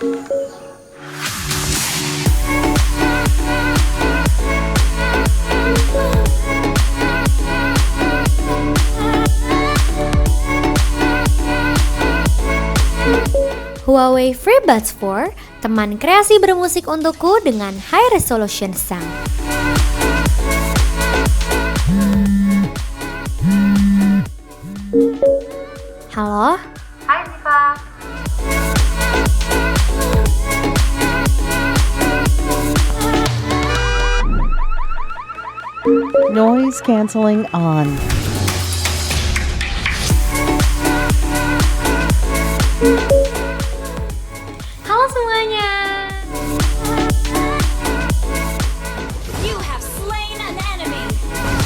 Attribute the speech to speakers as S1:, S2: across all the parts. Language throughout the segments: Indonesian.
S1: Huawei FreeBuds 4, teman kreasi bermusik untukku dengan high resolution sound. Halo?
S2: Hai Ziva.
S3: Noise cancelling on.
S1: Halo semuanya.
S4: You have slain an enemy.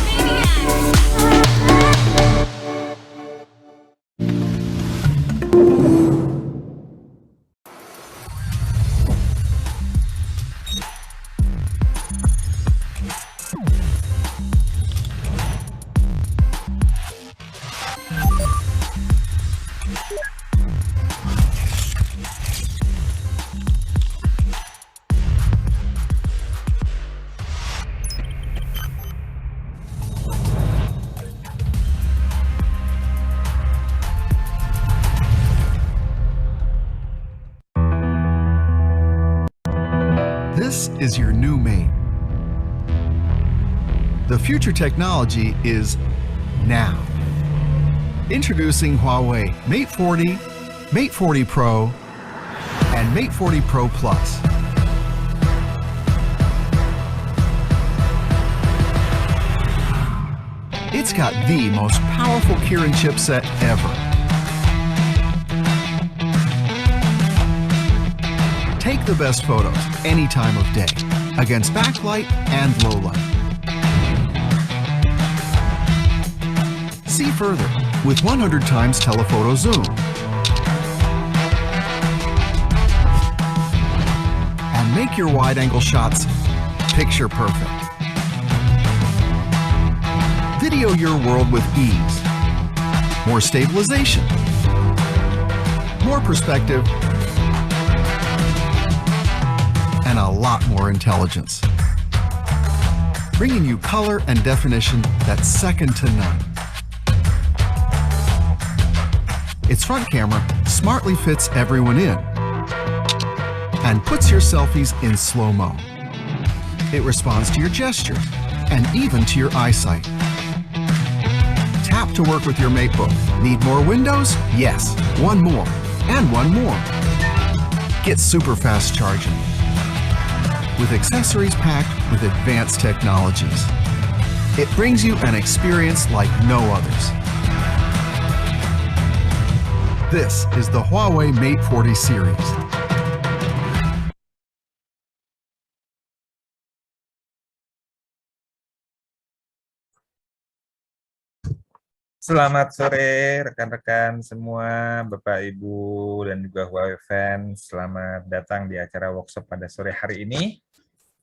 S4: Maniac.
S5: This is your new mate. The future technology is now. Introducing Huawei Mate 40, Mate 40 Pro, and Mate 40 Pro Plus. It's got the most powerful Kirin chipset ever. Take the best photos any time of day, against backlight and low light. See further with 100 times telephoto zoom. And make your wide-angle shots picture perfect. Video your world with ease. More stabilization. More perspective. And a lot more intelligence. Bringing you color and definition that's second to none. Its front camera smartly fits everyone in and puts your selfies in slow-mo. It responds to your gestures and even to your eyesight. Tap to work with your MateBook. Need more windows? Yes, one more and one more. Get super fast charging with accessories packed with advanced technologies. It brings you an experience like no others. This is the Huawei Mate 40 series.
S6: Selamat sore rekan-rekan semua, Bapak Ibu dan juga Huawei fans. Selamat datang di acara workshop pada sore hari ini.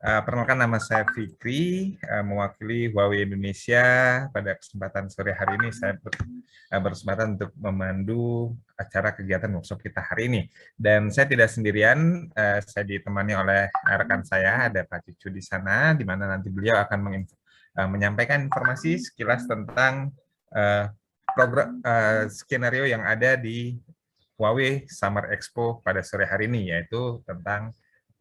S6: Perkenalkan, nama saya Fikri, mewakili Huawei Indonesia. Pada kesempatan sore hari ini saya berkesempatan untuk memandu acara kegiatan workshop kita hari ini. Dan saya tidak sendirian, saya ditemani oleh rekan saya, ada Pak Cucu di sana, di mana nanti beliau akan menyampaikan informasi sekilas tentang program skenario yang ada di Huawei Summer Expo pada sore hari ini, yaitu tentang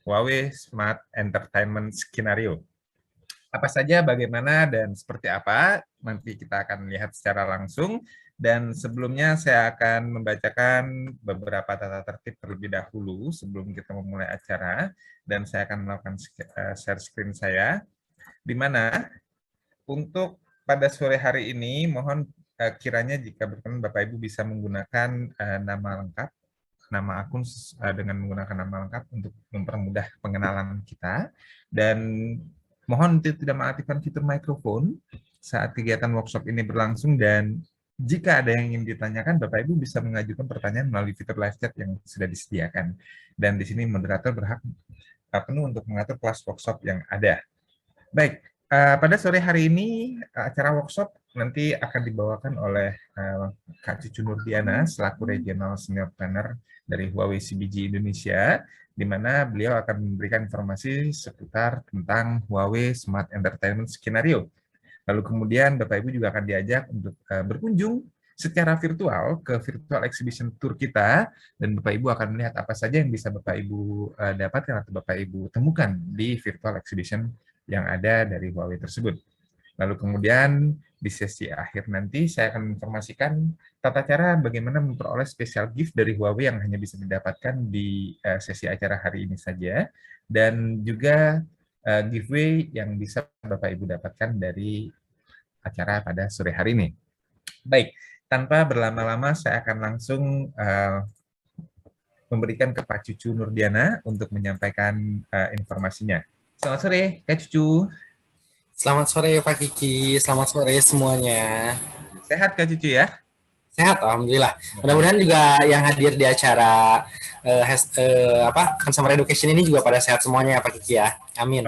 S6: Huawei Smart Entertainment Skenario. Apa saja, bagaimana, dan seperti apa, nanti kita akan lihat secara langsung. Dan sebelumnya saya akan membacakan beberapa tata tertib terlebih dahulu sebelum kita memulai acara. Dan saya akan melakukan share screen saya, di mana untuk pada sore hari ini, mohon kiranya jika berkenan Bapak Ibu bisa menggunakan nama lengkap, nama akun dengan menggunakan nama lengkap untuk mempermudah pengenalan kita. Dan mohon tidak mengaktifkan fitur mikrofon saat kegiatan workshop ini berlangsung. Dan jika ada yang ingin ditanyakan, Bapak Ibu bisa mengajukan pertanyaan melalui fitur live chat yang sudah disediakan. Dan di sini moderator berhak penuh untuk mengatur kelas workshop yang ada. Baik. Pada sore hari ini, acara workshop nanti akan dibawakan oleh Kak Cucu Nurdiana selaku Regional Senior Planner dari Huawei CBG Indonesia, di mana beliau akan memberikan informasi seputar tentang Huawei Smart Entertainment Scenario. Lalu kemudian Bapak Ibu juga akan diajak untuk berkunjung secara virtual ke virtual exhibition tour kita, dan Bapak Ibu akan melihat apa saja yang bisa Bapak Ibu dapatkan atau Bapak Ibu temukan di virtual exhibition yang ada dari Huawei tersebut. Lalu kemudian di sesi akhir nanti saya akan informasikan tata cara bagaimana memperoleh special gift dari Huawei yang hanya bisa didapatkan di sesi acara hari ini saja, dan juga giveaway yang bisa Bapak Ibu dapatkan dari acara pada sore hari ini. Baik, tanpa berlama-lama saya akan langsung memberikan ke Pak Cucu Nurdiana untuk menyampaikan informasinya. Selamat sore, Kak Cucu.
S2: Selamat sore Pak Kiki, selamat sore semuanya.
S6: Sehat Kak Cucu ya?
S2: Sehat, alhamdulillah. Mudah-mudahan juga yang hadir di acara Consumer Education ini juga pada sehat semuanya ya Pak Kiki ya. Amin.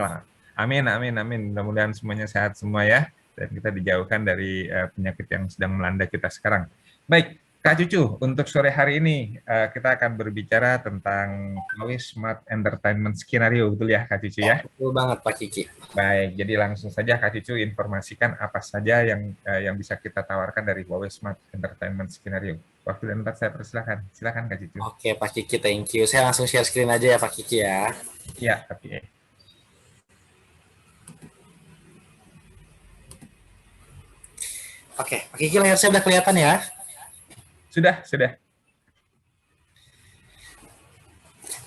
S6: Amin, amin, amin. Mudah-mudahan semuanya sehat semua ya, dan kita dijauhkan dari penyakit yang sedang melanda kita sekarang. Baik, Kak Cucu, untuk sore hari ini kita akan berbicara tentang Huawei Smart Entertainment Scenario, betul ya Kak Cucu ya?
S2: Betul banget Pak Kiki.
S6: Baik, jadi langsung saja Kak Cucu informasikan apa saja yang bisa kita tawarkan dari Huawei Smart Entertainment Scenario. Waktu dan tempat saya persilakan. Silakan Kak Cucu.
S2: Oke Pak Kiki, thank you. Saya langsung share screen aja ya Pak Kiki ya.
S6: Ya, tapi
S2: Oke, Pak Kiki layar saya udah kelihatan ya?
S6: Sudah.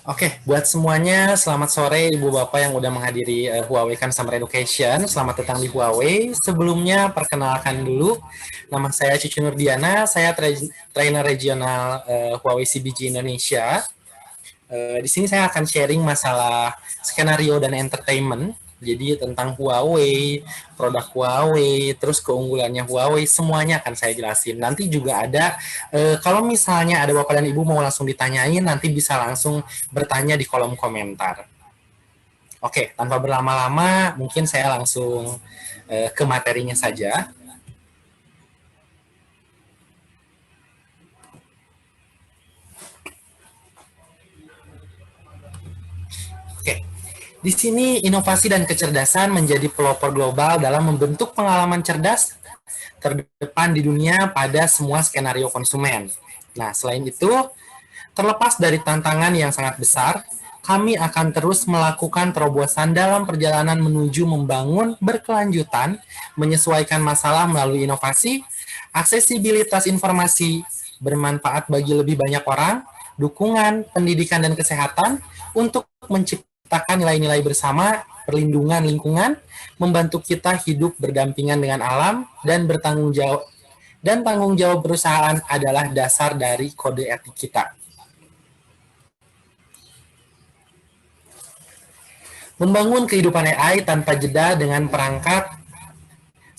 S2: Oke, buat semuanya selamat sore Ibu Bapak yang udah menghadiri Huawei Consumer Education. Selamat datang di Huawei. Sebelumnya perkenalkan dulu, nama saya Cucu Nurdiana, saya trainer regional Huawei CBG Indonesia. Di sini saya akan sharing masalah skenario dan entertainment. Jadi tentang Huawei, produk Huawei, terus keunggulannya Huawei, semuanya akan saya jelasin. Nanti juga ada, kalau misalnya ada Bapak dan Ibu mau langsung ditanyain, nanti bisa langsung bertanya di kolom komentar. Oke, tanpa berlama-lama, mungkin saya langsung ke materinya saja. Oke. Di sini inovasi dan kecerdasan menjadi pelopor global dalam membentuk pengalaman cerdas terdepan di dunia pada semua skenario konsumen. Nah, selain itu, terlepas dari tantangan yang sangat besar, kami akan terus melakukan terobosan dalam perjalanan menuju membangun berkelanjutan, menyesuaikan masalah melalui inovasi, aksesibilitas informasi, bermanfaat bagi lebih banyak orang, dukungan, pendidikan, dan kesehatan untuk menciptakan nilai-nilai bersama, perlindungan lingkungan, membantu kita hidup berdampingan dengan alam, dan bertanggung jawab. Dan tanggung jawab perusahaan adalah dasar dari kode etik kita. Membangun kehidupan AI tanpa jeda dengan perangkat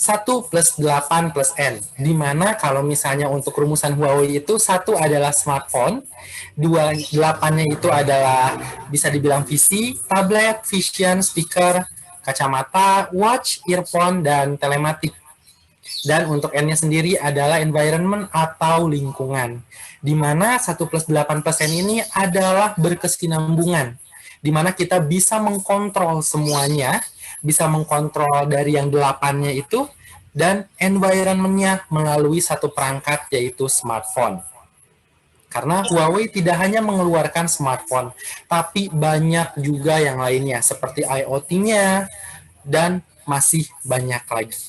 S2: 1+8+N, di mana kalau misalnya untuk rumusan Huawei itu 1 adalah smartphone, 8-nya itu adalah bisa dibilang PC, tablet, vision, speaker, kacamata, watch, earphone, dan telematik. Dan untuk N-nya sendiri adalah environment atau lingkungan, di mana 1+8+N ini adalah berkesinambungan, di mana kita bisa mengkontrol semuanya, bisa mengkontrol dari yang 8-nya itu, dan environment-nya melalui satu perangkat, yaitu smartphone. Karena Huawei tidak hanya mengeluarkan smartphone, tapi banyak juga yang lainnya, seperti IoT-nya, dan masih banyak lagi.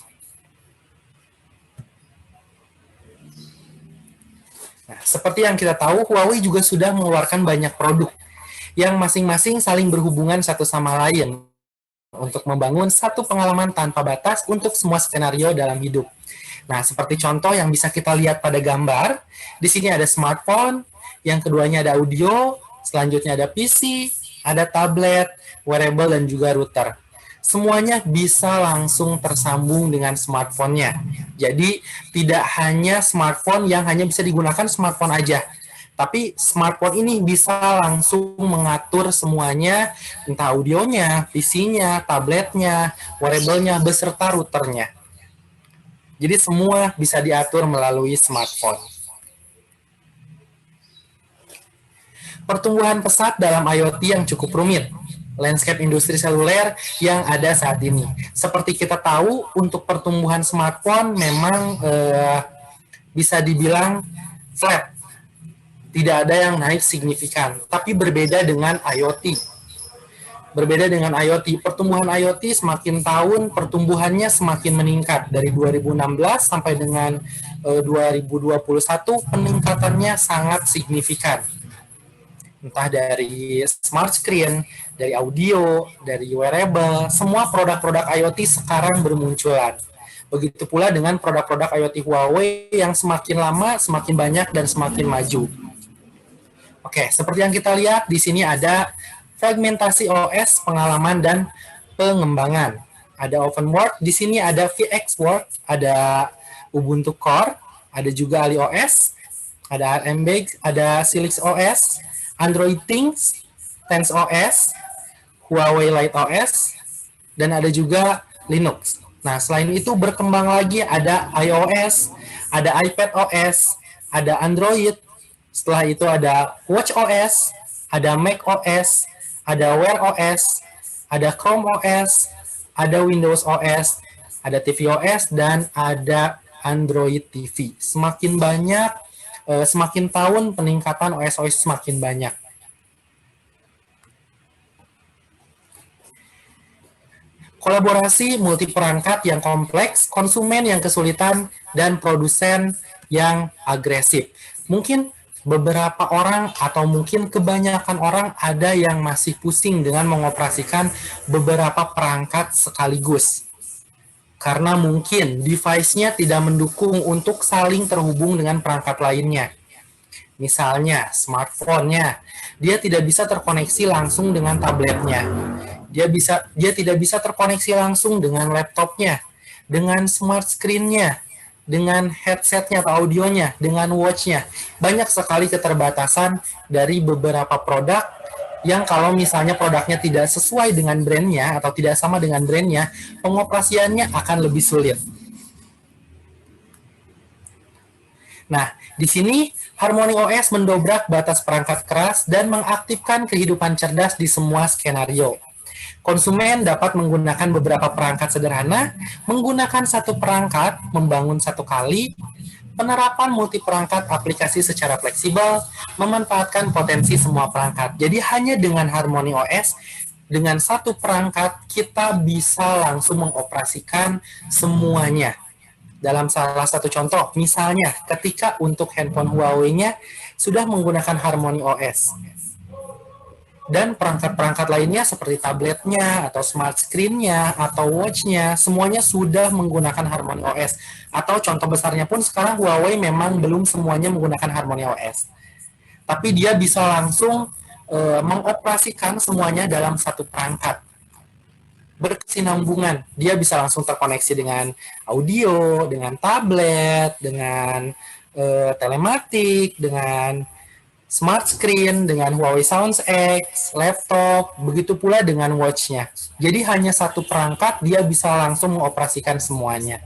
S2: Nah, seperti yang kita tahu, Huawei juga sudah mengeluarkan banyak produk, yang masing-masing saling berhubungan satu sama lain, untuk membangun satu pengalaman tanpa batas untuk semua skenario dalam hidup. Nah, seperti contoh yang bisa kita lihat pada gambar, di sini ada smartphone, yang keduanya ada audio, selanjutnya ada PC, ada tablet, wearable, dan juga router. Semuanya bisa langsung tersambung dengan smartphone-nya. Jadi, tidak hanya smartphone yang hanya bisa digunakan smartphone aja, tapi smartphone ini bisa langsung mengatur semuanya, entah audionya, PC-nya, tabletnya, wearable-nya, beserta routernya. Jadi semua bisa diatur melalui smartphone. Pertumbuhan pesat dalam IoT yang cukup rumit. Landscape industri seluler yang ada saat ini. Seperti kita tahu, untuk pertumbuhan smartphone memang bisa dibilang flat. Tidak ada yang naik signifikan. Tapi berbeda dengan IoT. Pertumbuhan IoT semakin tahun pertumbuhannya semakin meningkat. Dari 2016 sampai dengan 2021 peningkatannya sangat signifikan. Entah dari smart screen, dari audio, dari wearable, semua produk-produk IoT sekarang bermunculan. Begitu pula dengan produk-produk IoT Huawei yang semakin lama, semakin banyak, dan semakin maju. Oke, seperti yang kita lihat, di sini ada fragmentasi OS, pengalaman, dan pengembangan. Ada OpenWrt, di sini ada VxWorks, ada Ubuntu Core, ada juga AliOS, ada RMBase, ada Silix OS, Android Things, TenseOS, Huawei LiteOS, dan ada juga Linux. Nah, selain itu berkembang lagi ada iOS, ada iPadOS, ada Android, setelah itu ada watchOS, ada macOS, ada Wear OS, ada Chrome OS, ada Windows OS, ada tvOS, dan ada Android TV. Semakin banyak, semakin tahun peningkatan OS semakin banyak. Kolaborasi multi perangkat yang kompleks, konsumen yang kesulitan, dan produsen yang agresif. Mungkin beberapa orang atau mungkin kebanyakan orang ada yang masih pusing dengan mengoperasikan beberapa perangkat sekaligus. Karena mungkin device-nya tidak mendukung untuk saling terhubung dengan perangkat lainnya. Misalnya, smartphone-nya, dia tidak bisa terkoneksi langsung dengan tabletnya. Dia tidak bisa terkoneksi langsung dengan laptopnya, dengan smart screen-nya, dengan headset-nya atau audionya, dengan watch-nya. Banyak sekali keterbatasan dari beberapa produk yang kalau misalnya produknya tidak sesuai dengan brand-nya atau tidak sama dengan brand-nya, pengoperasiannya akan lebih sulit. Nah, di sini Harmony OS mendobrak batas perangkat keras dan mengaktifkan kehidupan cerdas di semua skenario. Konsumen dapat menggunakan beberapa perangkat sederhana, menggunakan satu perangkat, membangun satu kali, penerapan multi perangkat aplikasi secara fleksibel, memanfaatkan potensi semua perangkat. Jadi hanya dengan Harmony OS, dengan satu perangkat, kita bisa langsung mengoperasikan semuanya. Dalam salah satu contoh, misalnya ketika untuk handphone Huawei-nya sudah menggunakan Harmony OS. Dan perangkat-perangkat lainnya seperti tabletnya, atau smart screen-nya, atau watch-nya, semuanya sudah menggunakan Harmony OS. Atau contoh besarnya pun sekarang Huawei memang belum semuanya menggunakan Harmony OS. Tapi dia bisa langsung mengoperasikan semuanya dalam satu perangkat. Berkesinambungan, dia bisa langsung terkoneksi dengan audio, dengan tablet, dengan telematik, dengan smart screen, dengan Huawei Sounds X, laptop, begitu pula dengan watch-nya. Jadi hanya satu perangkat, dia bisa langsung mengoperasikan semuanya.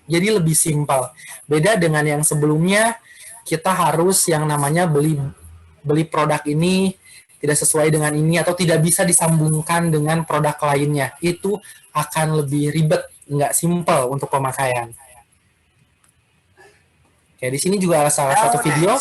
S2: Jadi lebih simpel. Beda dengan yang sebelumnya, kita harus yang namanya beli produk ini tidak sesuai dengan ini atau tidak bisa disambungkan dengan produk lainnya. Itu akan lebih ribet, nggak simpel untuk pemakaian. Oke, di sini juga ada salah satu video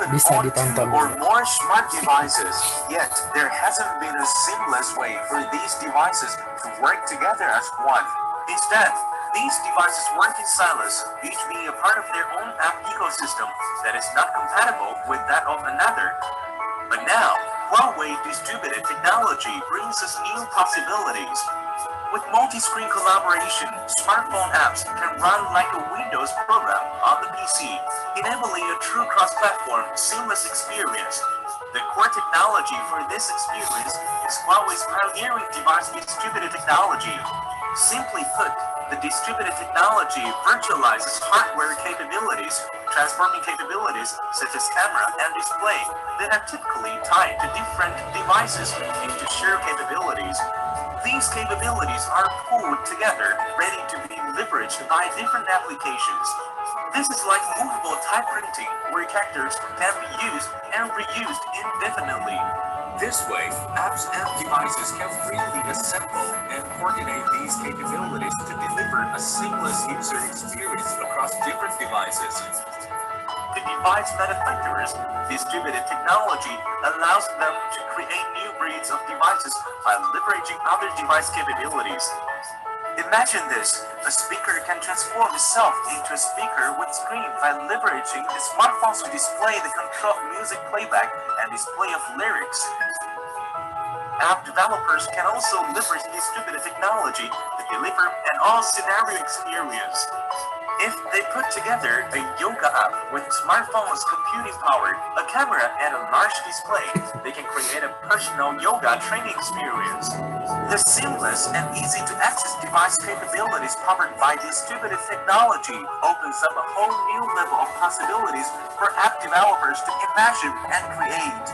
S2: bisa ditonton.
S7: Or more smart devices, yet there hasn't been a seamless way for these devices to work together as one. Instead, these devices work in silos, each being a part of their own app ecosystem that is not compatible with that of another. But now, Huawei distributed technology brings us new possibilities. With multi-screen collaboration, smartphone apps can run like a Windows program on the PC, enabling a true cross-platform, seamless experience. The core technology for this experience is Huawei's pioneering device distributed technology. Simply put, the distributed technology virtualizes hardware capabilities, transforming capabilities such as camera and display that are typically tied to different devices into shared capabilities. These capabilities are pulled together, ready to be leveraged by different applications. This is like movable type printing, where characters can be used and reused indefinitely. This way, apps and devices can freely assemble and coordinate these capabilities to deliver a seamless user experience across different devices. The device manufacturers, distributed technology allows them to create new breeds of devices by leveraging other device capabilities. Imagine this, a speaker can transform itself into a speaker with screen by leveraging the smartphones to display the control of music playback and display of lyrics. App developers can also leverage distributed technology to deliver an all-scenario experience. If they put together a yoga app with smartphones computing power, a camera, and a large display, they can create a personal yoga training experience. The seamless and easy to access device capabilities powered by distributed technology opens up a whole new level of possibilities for app developers to imagine and create.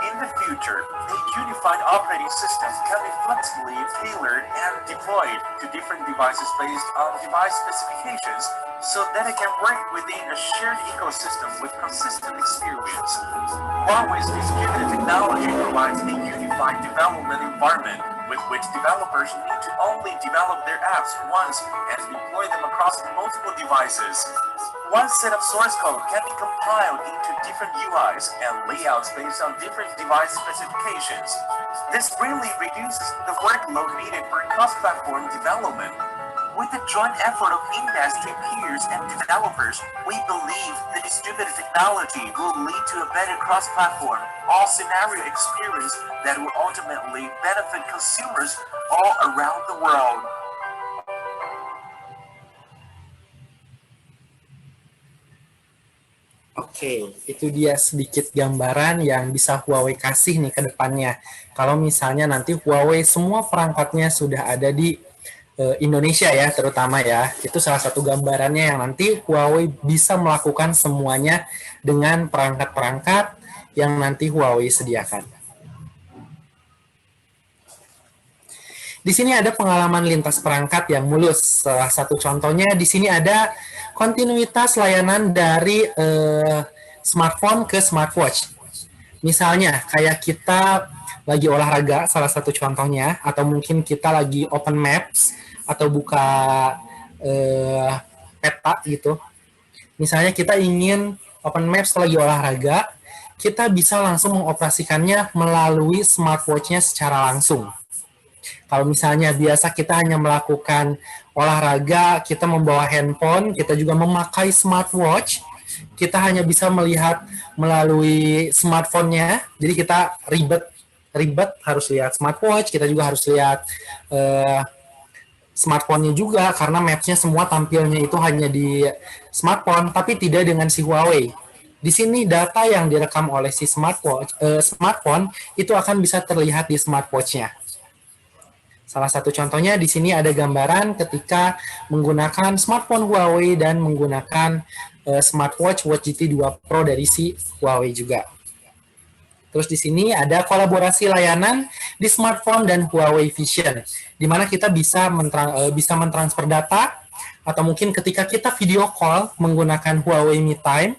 S7: In the future, a unified operating system can be flexibly tailored and deployed to different devices based on device specifications so that it can work within a shared ecosystem with consistent experience. Huawei's distributed technology provides a unified development environment with which developers need to only develop their apps once and deploy them across multiple devices. One set of source code can be compiled into different UIs and layouts based on different device specifications. This really reduces the workload needed for cross-platform development. With the joint effort of industry peers and developers, we believe the distributed technology will lead to a better cross-platform, all-scenario experience that will ultimately benefit consumers all around the world.
S2: Oke, itu dia sedikit gambaran yang bisa Huawei kasih nih ke depannya. Kalau misalnya nanti Huawei semua perangkatnya sudah ada di Indonesia ya, terutama ya. Itu salah satu gambarannya yang nanti Huawei bisa melakukan semuanya dengan perangkat-perangkat yang nanti Huawei sediakan. Di sini ada pengalaman lintas perangkat yang mulus. Salah satu contohnya di sini ada kontinuitas layanan dari smartphone ke smartwatch. Misalnya kayak kita lagi olahraga, salah satu contohnya, atau mungkin kita lagi open maps atau buka peta gitu. Misalnya kita ingin open maps lagi olahraga, kita bisa langsung mengoperasikannya melalui smartwatch-nya secara langsung. Kalau misalnya biasa kita hanya melakukan olahraga, kita membawa handphone, kita juga memakai smartwatch, kita hanya bisa melihat melalui smartphone-nya, jadi kita ribet harus lihat smartwatch, kita juga harus lihat smartphone-nya juga, karena maps-nya semua tampilnya itu hanya di smartphone, tapi tidak dengan si Huawei. Di sini data yang direkam oleh si smartphone itu akan bisa terlihat di smartwatch-nya. Salah satu contohnya di sini ada gambaran ketika menggunakan smartphone Huawei dan menggunakan smartwatch Watch GT 2 Pro dari si Huawei juga. Terus di sini ada kolaborasi layanan di smartphone dan Huawei Vision, di mana kita bisa mentransfer data, atau mungkin ketika kita video call menggunakan Huawei Me Time,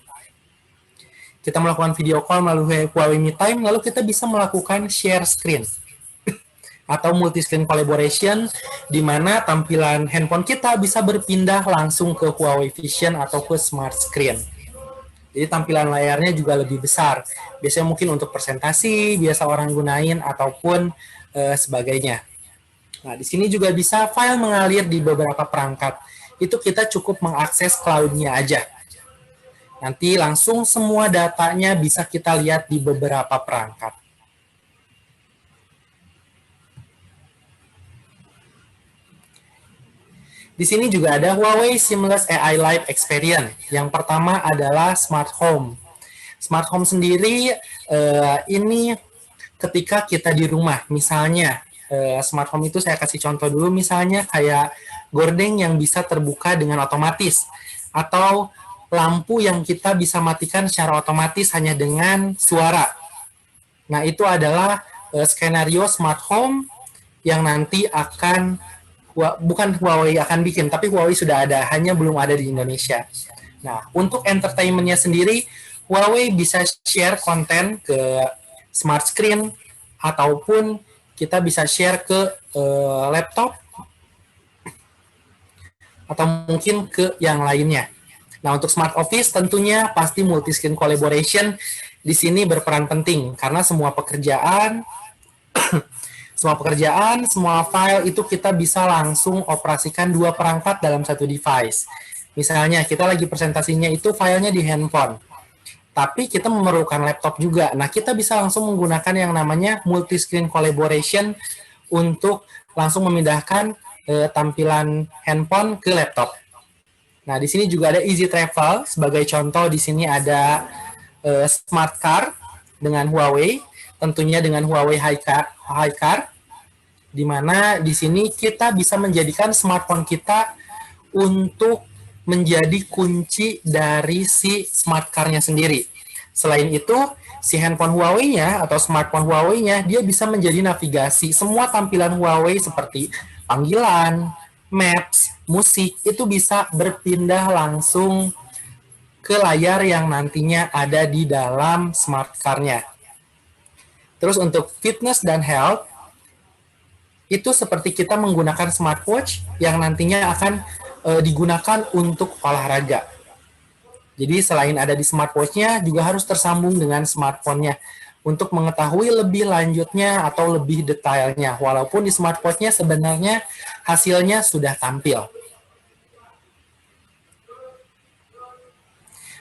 S2: kita melakukan video call melalui Huawei Me Time, lalu kita bisa melakukan share screen atau multi-screen collaboration, di mana tampilan handphone kita bisa berpindah langsung ke Huawei Vision atau ke smart screen. Jadi tampilan layarnya juga lebih besar. Biasanya mungkin untuk presentasi, biasa orang gunain, ataupun sebagainya. Nah, di sini juga bisa file mengalir di beberapa perangkat. Itu kita cukup mengakses cloud-nya aja. Nanti langsung semua datanya bisa kita lihat di beberapa perangkat. Di sini juga ada Huawei Seamless AI Live Experience. Yang pertama adalah Smart Home. Smart Home sendiri ini ketika kita di rumah. Misalnya, Smart Home itu saya kasih contoh dulu, misalnya kayak gordeng yang bisa terbuka dengan otomatis. Atau lampu yang kita bisa matikan secara otomatis hanya dengan suara. Nah, itu adalah skenario Smart Home yang nanti akan bukan Huawei akan bikin, tapi Huawei sudah ada, hanya belum ada di Indonesia. Nah, untuk entertainment-nya sendiri, Huawei bisa share konten ke smart screen ataupun kita bisa share ke laptop atau mungkin ke yang lainnya. Nah, untuk smart office tentunya pasti multi screen collaboration di sini berperan penting karena semua pekerjaan semua file itu kita bisa langsung operasikan dua perangkat dalam satu device. Misalnya kita lagi presentasinya itu filenya di handphone, tapi kita memerlukan laptop juga. Nah, kita bisa langsung menggunakan yang namanya multi-screen collaboration untuk langsung memindahkan tampilan handphone ke laptop. Nah, di sini juga ada Easy Travel. Sebagai contoh, di sini ada Smart Car dengan Huawei, tentunya dengan Huawei HiCar, di mana di sini kita bisa menjadikan smartphone kita untuk menjadi kunci dari si smart car-nya sendiri. Selain itu, si handphone Huawei-nya atau smartphone Huawei-nya, dia bisa menjadi navigasi. Semua tampilan Huawei seperti panggilan, maps, musik, itu bisa berpindah langsung ke layar yang nantinya ada di dalam smart car-nya. Terus untuk fitness dan health, itu seperti kita menggunakan smartwatch yang nantinya akan digunakan untuk olahraga. Jadi selain ada di smartwatch-nya, juga harus tersambung dengan smartphone-nya untuk mengetahui lebih lanjutnya atau lebih detailnya. Walaupun di smartwatch-nya sebenarnya hasilnya sudah tampil.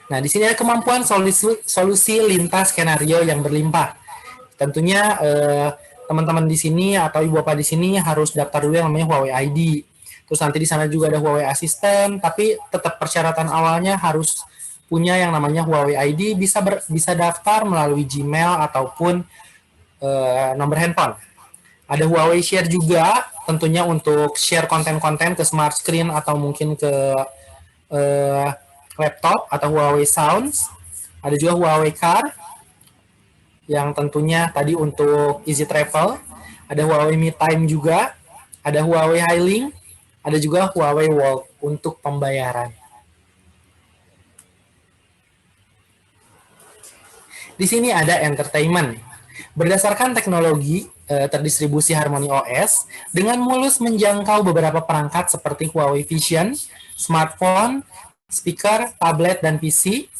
S2: Nah, di sini ada kemampuan solusi lintas skenario yang berlimpah. Tentunya teman-teman di sini atau ibu bapak di sini harus daftar dulu yang namanya Huawei ID. Terus nanti di sana juga ada Huawei Assistant, tapi tetap persyaratan awalnya harus punya yang namanya Huawei ID, bisa daftar melalui Gmail ataupun nomor handphone. Ada Huawei Share juga, tentunya untuk share konten-konten ke smart screen atau mungkin ke laptop atau Huawei Sounds. Ada juga Huawei Car, yang tentunya tadi untuk Easy Travel, ada Huawei Me Time juga, ada Huawei Highlink, ada juga Huawei Walk untuk pembayaran. Di sini ada entertainment. Berdasarkan teknologi terdistribusi Harmony OS, dengan mulus menjangkau beberapa perangkat seperti Huawei Vision, smartphone, speaker, tablet, dan PC,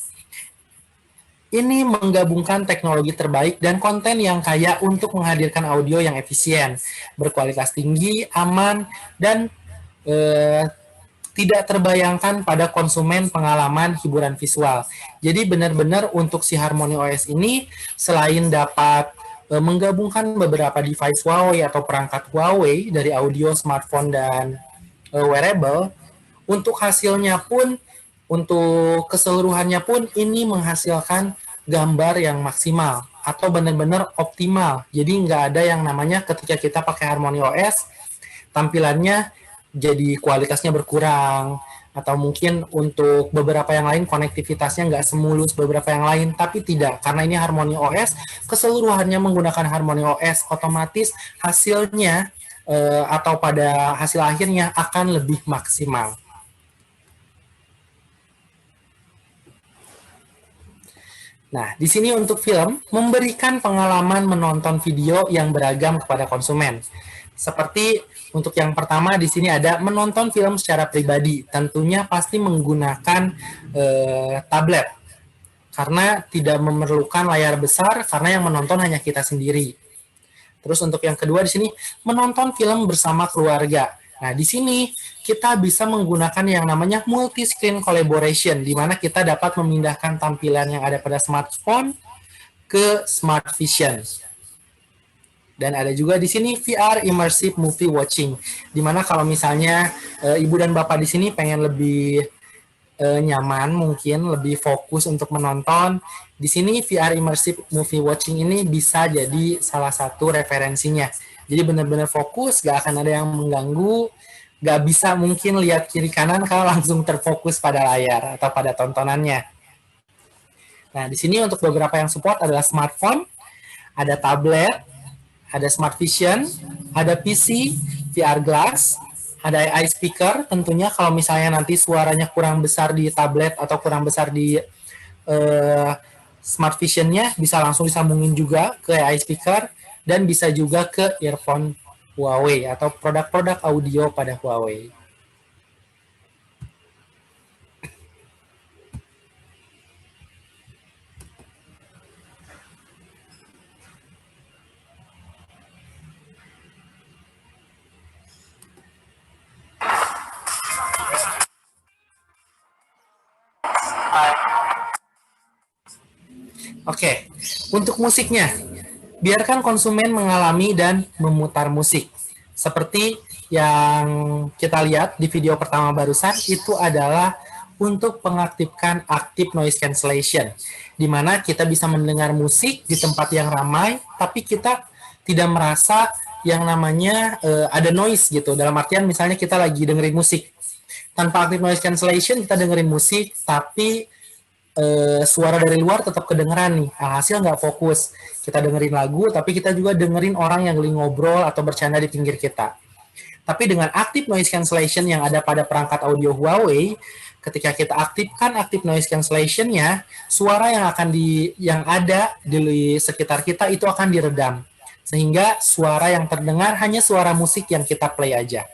S2: ini menggabungkan teknologi terbaik dan konten yang kaya untuk menghadirkan audio yang efisien, berkualitas tinggi, aman, dan tidak terbayangkan pada konsumen pengalaman hiburan visual. Jadi benar-benar untuk si Harmony OS ini, selain dapat menggabungkan beberapa device Huawei atau perangkat Huawei dari audio, smartphone, dan wearable, untuk hasilnya pun, untuk keseluruhannya pun ini menghasilkan gambar yang maksimal atau benar-benar optimal. Jadi nggak ada yang namanya ketika kita pakai Harmony OS tampilannya jadi kualitasnya berkurang, atau mungkin untuk beberapa yang lain konektivitasnya nggak semulus beberapa yang lain, tapi tidak, karena ini Harmony OS, keseluruhannya menggunakan Harmony OS, otomatis hasilnya atau pada hasil akhirnya akan lebih maksimal. Nah, di sini untuk film, memberikan pengalaman menonton video yang beragam kepada konsumen. Seperti untuk yang pertama di sini ada menonton film secara pribadi, tentunya pasti menggunakan tablet. Karena tidak memerlukan layar besar, karena yang menonton hanya kita sendiri. Terus untuk yang kedua di sini, menonton film bersama keluarga. Nah, di sini kita bisa menggunakan yang namanya multi-screen collaboration, di mana kita dapat memindahkan tampilan yang ada pada smartphone ke smart vision. Dan ada juga di sini VR immersive movie watching, di mana kalau misalnya ibu dan bapak di sini pengen lebih nyaman, mungkin lebih fokus untuk menonton, di sini VR immersive movie watching ini bisa jadi salah satu referensinya. Jadi benar-benar fokus, gak akan ada yang mengganggu, gak bisa mungkin lihat kiri kanan kalau langsung terfokus pada layar atau pada tontonannya. Nah, di sini untuk beberapa yang support adalah smartphone, ada tablet, ada smart vision, ada PC, VR glass, ada AI speaker. Tentunya kalau misalnya nanti suaranya kurang besar di tablet atau kurang besar di Smart Vision-nya, bisa langsung disambungin juga ke AI speaker dan bisa juga ke earphone Huawei atau produk-produk audio pada Huawei. Oke, untuk musiknya, biarkan konsumen mengalami dan memutar musik. Seperti yang kita lihat di video pertama barusan, itu adalah untuk mengaktifkan active noise cancellation, di mana kita bisa mendengar musik di tempat yang ramai, tapi kita tidak merasa yang namanya ada noise gitu. Dalam artian misalnya kita lagi dengerin musik, tanpa active noise cancellation kita dengerin musik, tapi suara dari luar tetap kedengeran nih. Hasil nggak fokus. Kita dengerin lagu, tapi kita juga dengerin orang yang lagi ngobrol atau bercanda di pinggir kita. Tapi dengan active noise cancellation yang ada pada perangkat audio Huawei, ketika kita aktifkan active noise cancellation-nya, suara yang ada di sekitar kita itu akan diredam. Sehingga suara yang terdengar hanya suara musik yang kita play aja.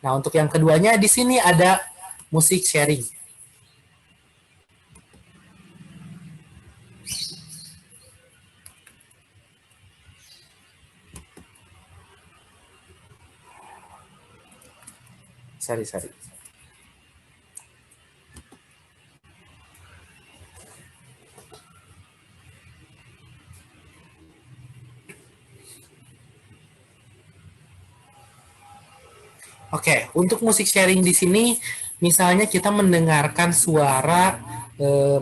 S2: Nah, untuk yang keduanya di sini ada musik sharing. Sorry. Oke, untuk musik sharing di sini, misalnya kita mendengarkan suara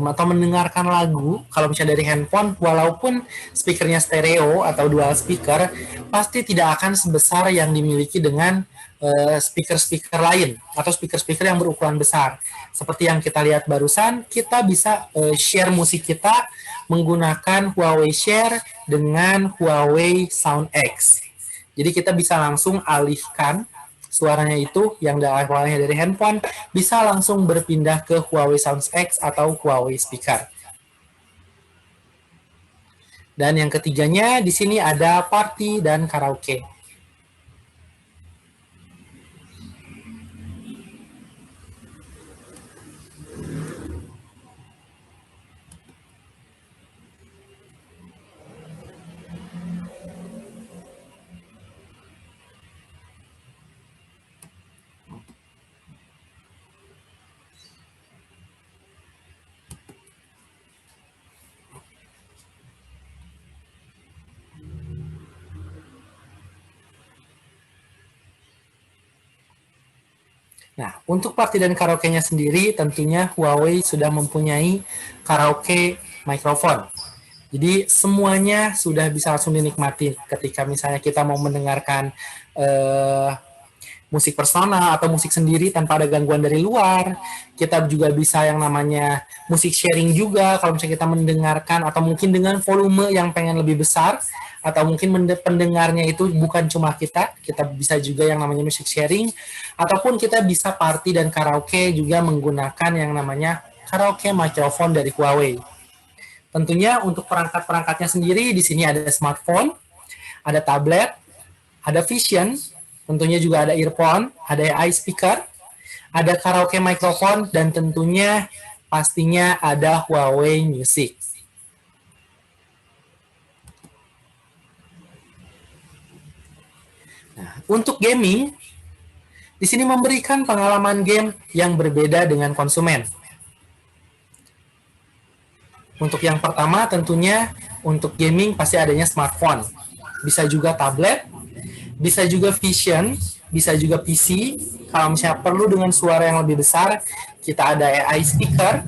S2: atau mendengarkan lagu, kalau misalnya dari handphone, walaupun speakernya stereo atau dual speaker, pasti tidak akan sebesar yang dimiliki dengan speaker-speaker lain atau speaker-speaker yang berukuran besar. Seperti yang kita lihat barusan, kita bisa share musik kita menggunakan Huawei Share dengan Huawei Sound X. Jadi kita bisa langsung alihkan suaranya itu yang awalnya dari handphone bisa langsung berpindah ke Huawei Sound X atau Huawei Speaker. Dan yang ketiganya di sini ada party dan karaoke. Nah, untuk party dan karaoke-nya sendiri, tentunya Huawei sudah mempunyai karaoke mikrofon. Jadi, semuanya sudah bisa langsung dinikmati ketika misalnya kita mau mendengarkan musik personal atau musik sendiri tanpa ada gangguan dari luar. Kita juga bisa yang namanya musik sharing juga, kalau misalnya kita mendengarkan atau mungkin dengan volume yang pengen lebih besar, atau mungkin pendengarnya itu bukan cuma kita bisa juga yang namanya music sharing, ataupun kita bisa party dan karaoke juga menggunakan yang namanya karaoke microphone dari Huawei. Tentunya untuk perangkat-perangkatnya sendiri, di sini ada smartphone, ada tablet, ada Vision, tentunya juga ada earphone, ada AI speaker, ada karaoke microphone, dan tentunya pastinya ada Huawei Music. Untuk gaming, di sini memberikan pengalaman game yang berbeda dengan konsumen. Untuk yang pertama tentunya untuk gaming pasti adanya smartphone. Bisa juga tablet, bisa juga Vision, bisa juga PC. Kalau misalnya perlu dengan suara yang lebih besar, kita ada AI speaker.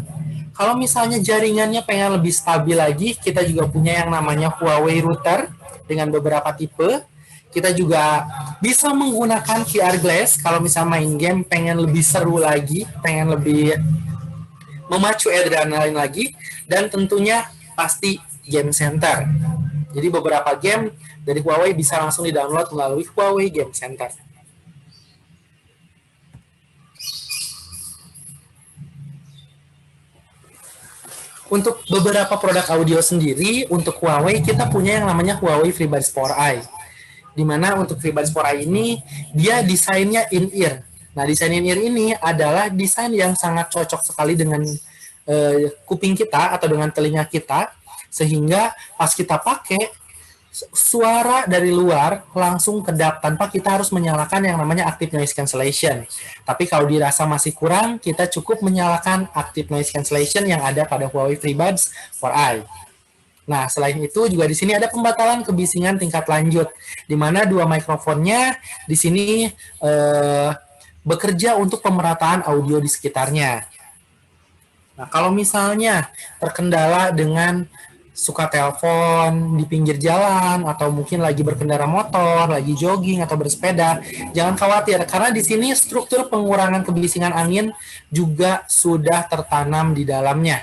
S2: Kalau misalnya jaringannya pengen lebih stabil lagi, kita juga punya yang namanya Huawei router dengan beberapa tipe. Kita juga bisa menggunakan VR glass kalau misalnya main game pengen lebih seru lagi, pengen lebih memacu adrenalin lagi, dan tentunya pasti game center. Jadi beberapa game dari Huawei bisa langsung di-download melalui Huawei Game Center. Untuk beberapa produk audio sendiri, untuk Huawei kita punya yang namanya Huawei FreeBuds 4i. Di mana untuk FreeBuds 4i ini, dia desainnya in-ear. Nah, desain in-ear ini adalah desain yang sangat cocok sekali dengan kuping kita atau dengan telinga kita, sehingga pas kita pakai, suara dari luar langsung kedap tanpa kita harus menyalakan yang namanya active noise cancellation. Tapi kalau dirasa masih kurang, kita cukup menyalakan active noise cancellation yang ada pada Huawei FreeBuds 4i. Nah, selain itu juga di sini ada pembatalan kebisingan tingkat lanjut, di mana dua mikrofonnya di sini bekerja untuk pemerataan audio di sekitarnya. Nah, kalau misalnya terkendala dengan suka telepon di pinggir jalan atau mungkin lagi berkendara motor, lagi jogging atau bersepeda, jangan khawatir karena di sini struktur pengurangan kebisingan angin juga sudah tertanam di dalamnya.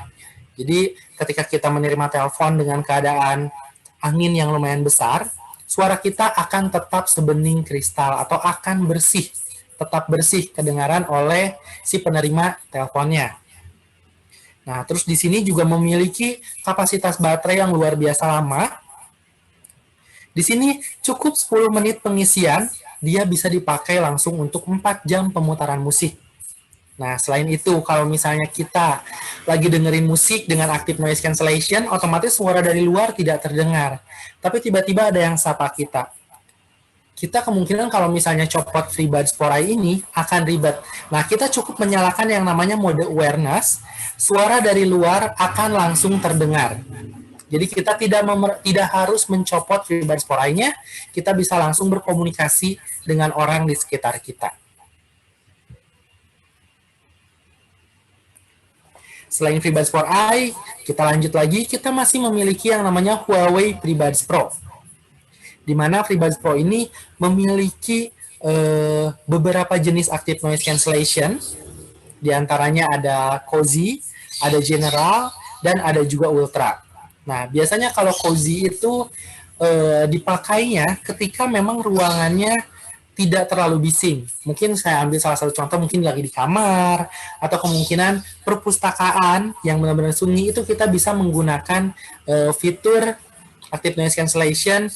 S2: Jadi ketika kita menerima telepon dengan keadaan angin yang lumayan besar, suara kita akan tetap sebening kristal atau akan bersih, tetap bersih kedengaran oleh si penerima teleponnya. Nah, terus di sini juga memiliki kapasitas baterai yang luar biasa lama. Di sini cukup 10 menit pengisian, dia bisa dipakai langsung untuk 4 jam pemutaran musik. Nah, selain itu, kalau misalnya kita lagi dengerin musik dengan active noise cancellation, otomatis suara dari luar tidak terdengar. Tapi tiba-tiba ada yang sapa kita. Kita kemungkinan kalau misalnya copot FreeBuds 4i ini akan ribet. Nah, kita cukup menyalakan yang namanya mode awareness, suara dari luar akan langsung terdengar. Jadi kita tidak harus mencopot FreeBuds 4i-nya, kita bisa langsung berkomunikasi dengan orang di sekitar kita. Selain FreeBuds 4i, kita lanjut lagi, kita masih memiliki yang namanya Huawei FreeBuds Pro. Di mana FreeBuds Pro ini memiliki beberapa jenis active noise cancellation. Di antaranya ada Cozy, ada General, dan ada juga Ultra. Nah, biasanya kalau Cozy itu dipakainya ketika memang ruangannya tidak terlalu bising. Mungkin saya ambil salah satu contoh, mungkin lagi di kamar, atau kemungkinan perpustakaan yang benar-benar sunyi, itu kita bisa menggunakan fitur active noise cancellation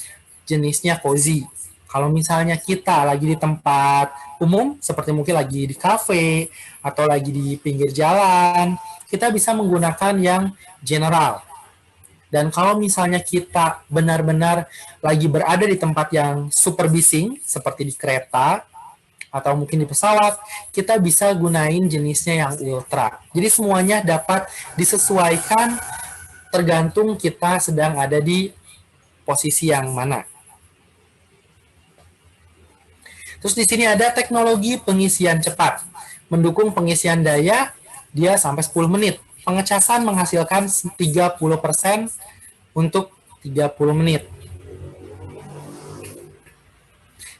S2: jenisnya Cozy. Kalau misalnya kita lagi di tempat umum, seperti mungkin lagi di kafe, atau lagi di pinggir jalan, kita bisa menggunakan yang General. Dan kalau misalnya kita benar-benar lagi berada di tempat yang super bising, seperti di kereta, atau mungkin di pesawat, kita bisa gunain jenisnya yang Ultra. Jadi semuanya dapat disesuaikan tergantung kita sedang ada di posisi yang mana. Terus di sini ada teknologi pengisian cepat. Mendukung pengisian daya, dia sampai 10 menit. Pengecasan menghasilkan 30% untuk 30 menit.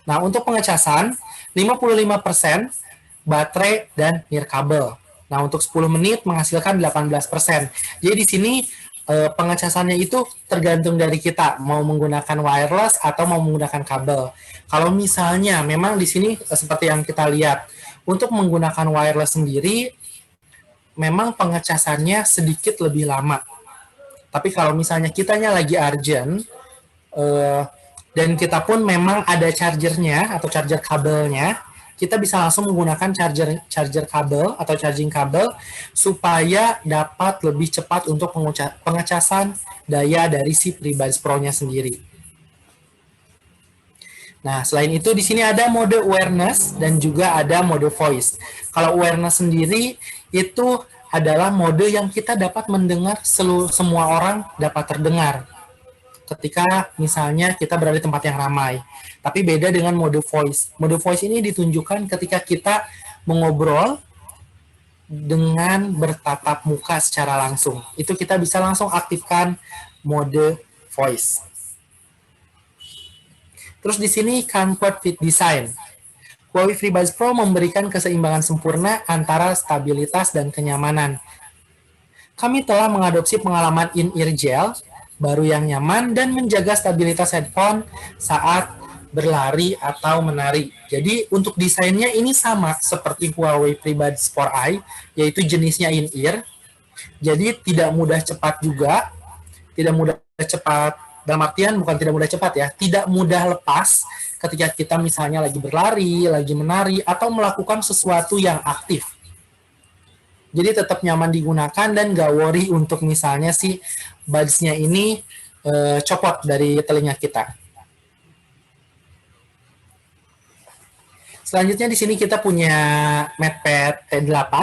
S2: Nah, untuk pengecasan, 55% baterai dan nirkabel. Nah, untuk 10 menit menghasilkan 18%. Jadi di sini pengecasannya itu tergantung dari kita mau menggunakan wireless atau mau menggunakan kabel. Kalau misalnya memang di sini seperti yang kita lihat untuk menggunakan wireless sendiri memang pengecasannya sedikit lebih lama. Tapi kalau misalnya kitanya lagi urgent dan kita pun memang ada chargernya atau charger kabelnya, kita bisa langsung menggunakan charger kabel atau charging kabel supaya dapat lebih cepat untuk pengecasan daya dari si FreeBuds Pro-nya sendiri. Nah, selain itu di sini ada mode awareness dan juga ada mode voice. Kalau awareness sendiri itu adalah mode yang kita dapat mendengar semua orang dapat terdengar ketika misalnya kita berada di tempat yang ramai. Tapi beda dengan mode voice. Mode voice ini ditunjukkan ketika kita mengobrol dengan bertatap muka secara langsung. Itu kita bisa langsung aktifkan mode voice. Terus di sini Comfort Fit Design. Huawei FreeBuds Pro memberikan keseimbangan sempurna antara stabilitas dan kenyamanan. Kami telah mengadopsi pengalaman in-ear gel baru yang nyaman, dan menjaga stabilitas headphone saat berlari atau menari. Jadi untuk desainnya ini sama seperti Huawei FreeBuds 4i, yaitu jenisnya in-ear. Jadi tidak mudah cepat juga, tidak mudah cepat, dalam artian bukan tidak mudah cepat ya, tidak mudah lepas ketika kita misalnya lagi berlari, lagi menari, atau melakukan sesuatu yang aktif. Jadi tetap nyaman digunakan dan nggak worry untuk misalnya si buds-nya ini copot dari telinga kita. Selanjutnya di sini kita punya MatePad T8.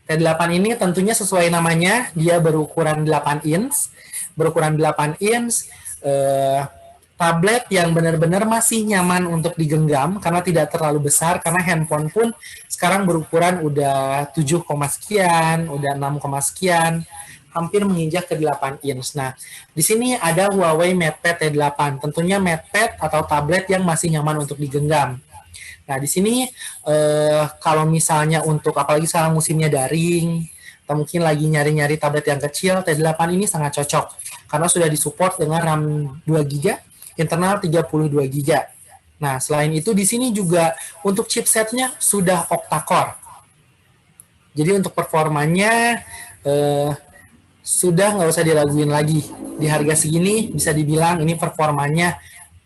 S2: T8 ini tentunya sesuai namanya, dia berukuran 8 inch. Berukuran 8 inch, tablet yang benar-benar masih nyaman untuk digenggam karena tidak terlalu besar, karena handphone pun sekarang berukuran udah 7, sekian, udah 6, sekian, hampir menginjak ke 8 inch. Nah, di sini ada Huawei MatePad T8, tentunya MatePad atau tablet yang masih nyaman untuk digenggam. Nah, di sini kalau misalnya untuk apalagi sekarang musimnya daring, atau mungkin lagi nyari-nyari tablet yang kecil, T8 ini sangat cocok karena sudah disupport dengan RAM 2GB, internal 32GB. Nah, selain itu di sini juga untuk chipsetnya sudah octa-core. Jadi untuk performanya sudah nggak usah diraguin lagi. Di harga segini bisa dibilang ini performanya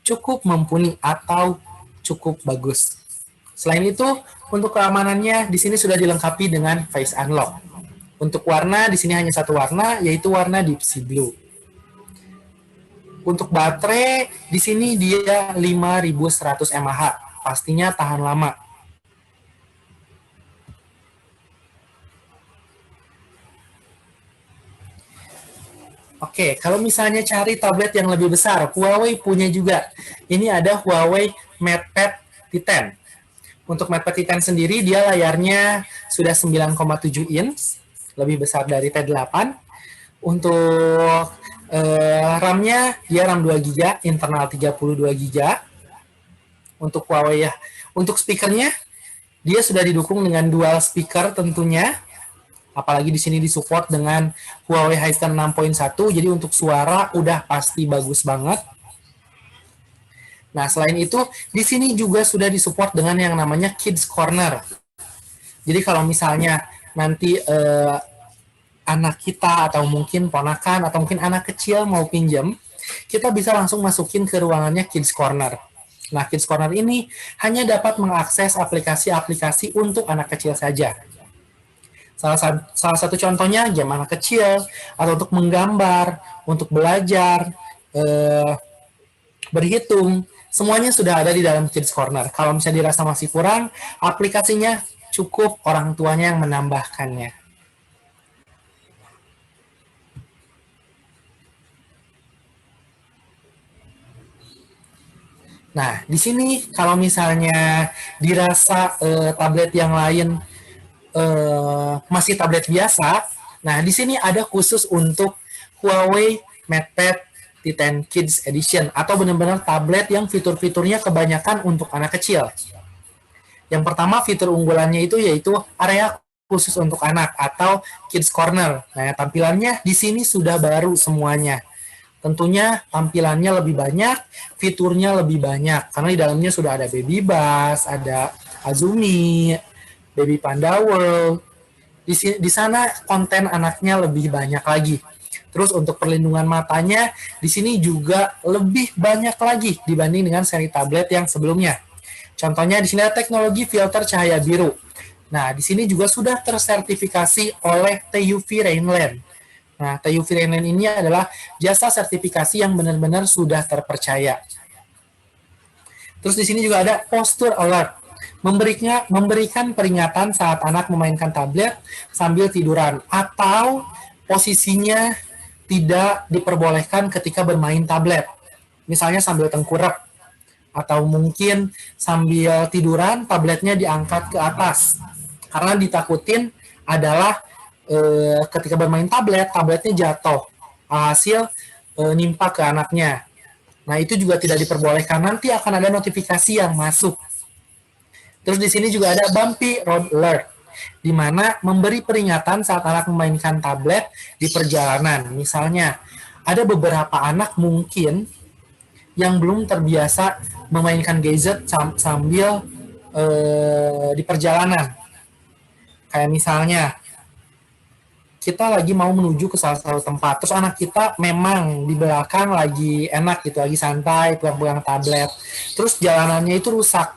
S2: cukup mumpuni atau cukup bagus. Selain itu, untuk keamanannya di sini sudah dilengkapi dengan Face Unlock. Untuk warna di sini hanya satu warna, yaitu warna Deep Sea Blue. Untuk baterai di sini dia 5100 mAh, pastinya tahan lama. Oke, kalau misalnya cari tablet yang lebih besar, Huawei punya juga. Ini ada Huawei MatePad T10. Untuk MatePad T10 sendiri, dia layarnya sudah 9,7 inch, lebih besar dari T8. Untuk RAM-nya, dia RAM 2GB, internal 32GB. Untuk Huawei ya. Untuk speakernya, dia sudah didukung dengan dual speaker tentunya. Apalagi di sini disupport dengan Huawei Hisense 6.1, jadi untuk suara udah pasti bagus banget. Nah, selain itu, di sini juga sudah disupport dengan yang namanya Kids Corner. Jadi kalau misalnya nanti anak kita atau mungkin ponakan atau mungkin anak kecil mau pinjam, kita bisa langsung masukin ke ruangannya Kids Corner. Nah, Kids Corner ini hanya dapat mengakses aplikasi-aplikasi untuk anak kecil saja. Salah satu contohnya game anak kecil, atau untuk menggambar, untuk belajar, berhitung, semuanya sudah ada di dalam Kids Corner. Kalau misalnya dirasa masih kurang, aplikasinya cukup orang tuanya yang menambahkannya. Nah, di sini kalau misalnya dirasa tablet yang lain masih tablet biasa, nah di sini ada khusus untuk Huawei MatePad T10 Kids Edition, atau benar-benar tablet yang fitur-fiturnya kebanyakan untuk anak kecil. Yang pertama, fitur unggulannya itu yaitu area khusus untuk anak atau Kids Corner. Nah, tampilannya di sini sudah baru semuanya. Tentunya tampilannya lebih banyak, fiturnya lebih banyak, karena di dalamnya sudah ada Baby Bus, ada Azumi, Baby Panda World. Di sana konten anaknya lebih banyak lagi. Terus untuk perlindungan matanya, di sini juga lebih banyak lagi dibanding dengan seri tablet yang sebelumnya. Contohnya di sini ada teknologi filter cahaya biru. Nah, di sini juga sudah tersertifikasi oleh TUV Rainland. Nah, TUV Rainland ini adalah jasa sertifikasi yang benar-benar sudah terpercaya. Terus di sini juga ada posture alert, memberikan peringatan saat anak memainkan tablet sambil tiduran, atau posisinya tidak diperbolehkan ketika bermain tablet. Misalnya sambil tengkurap, atau mungkin sambil tiduran tabletnya diangkat ke atas. Karena ditakutin adalah ketika bermain tablet, tabletnya jatuh, hasil nimpa ke anaknya. Nah, itu juga tidak diperbolehkan. Nanti akan ada notifikasi yang masuk. Terus di sini juga ada bumpy road alert, di mana memberi peringatan saat anak memainkan tablet di perjalanan. Misalnya, ada beberapa anak mungkin yang belum terbiasa memainkan gadget sambil di perjalanan. Kayak misalnya, kita lagi mau menuju ke salah satu tempat, terus anak kita memang di belakang lagi enak gitu, lagi santai, pegang-pegang tablet, terus jalanannya itu rusak.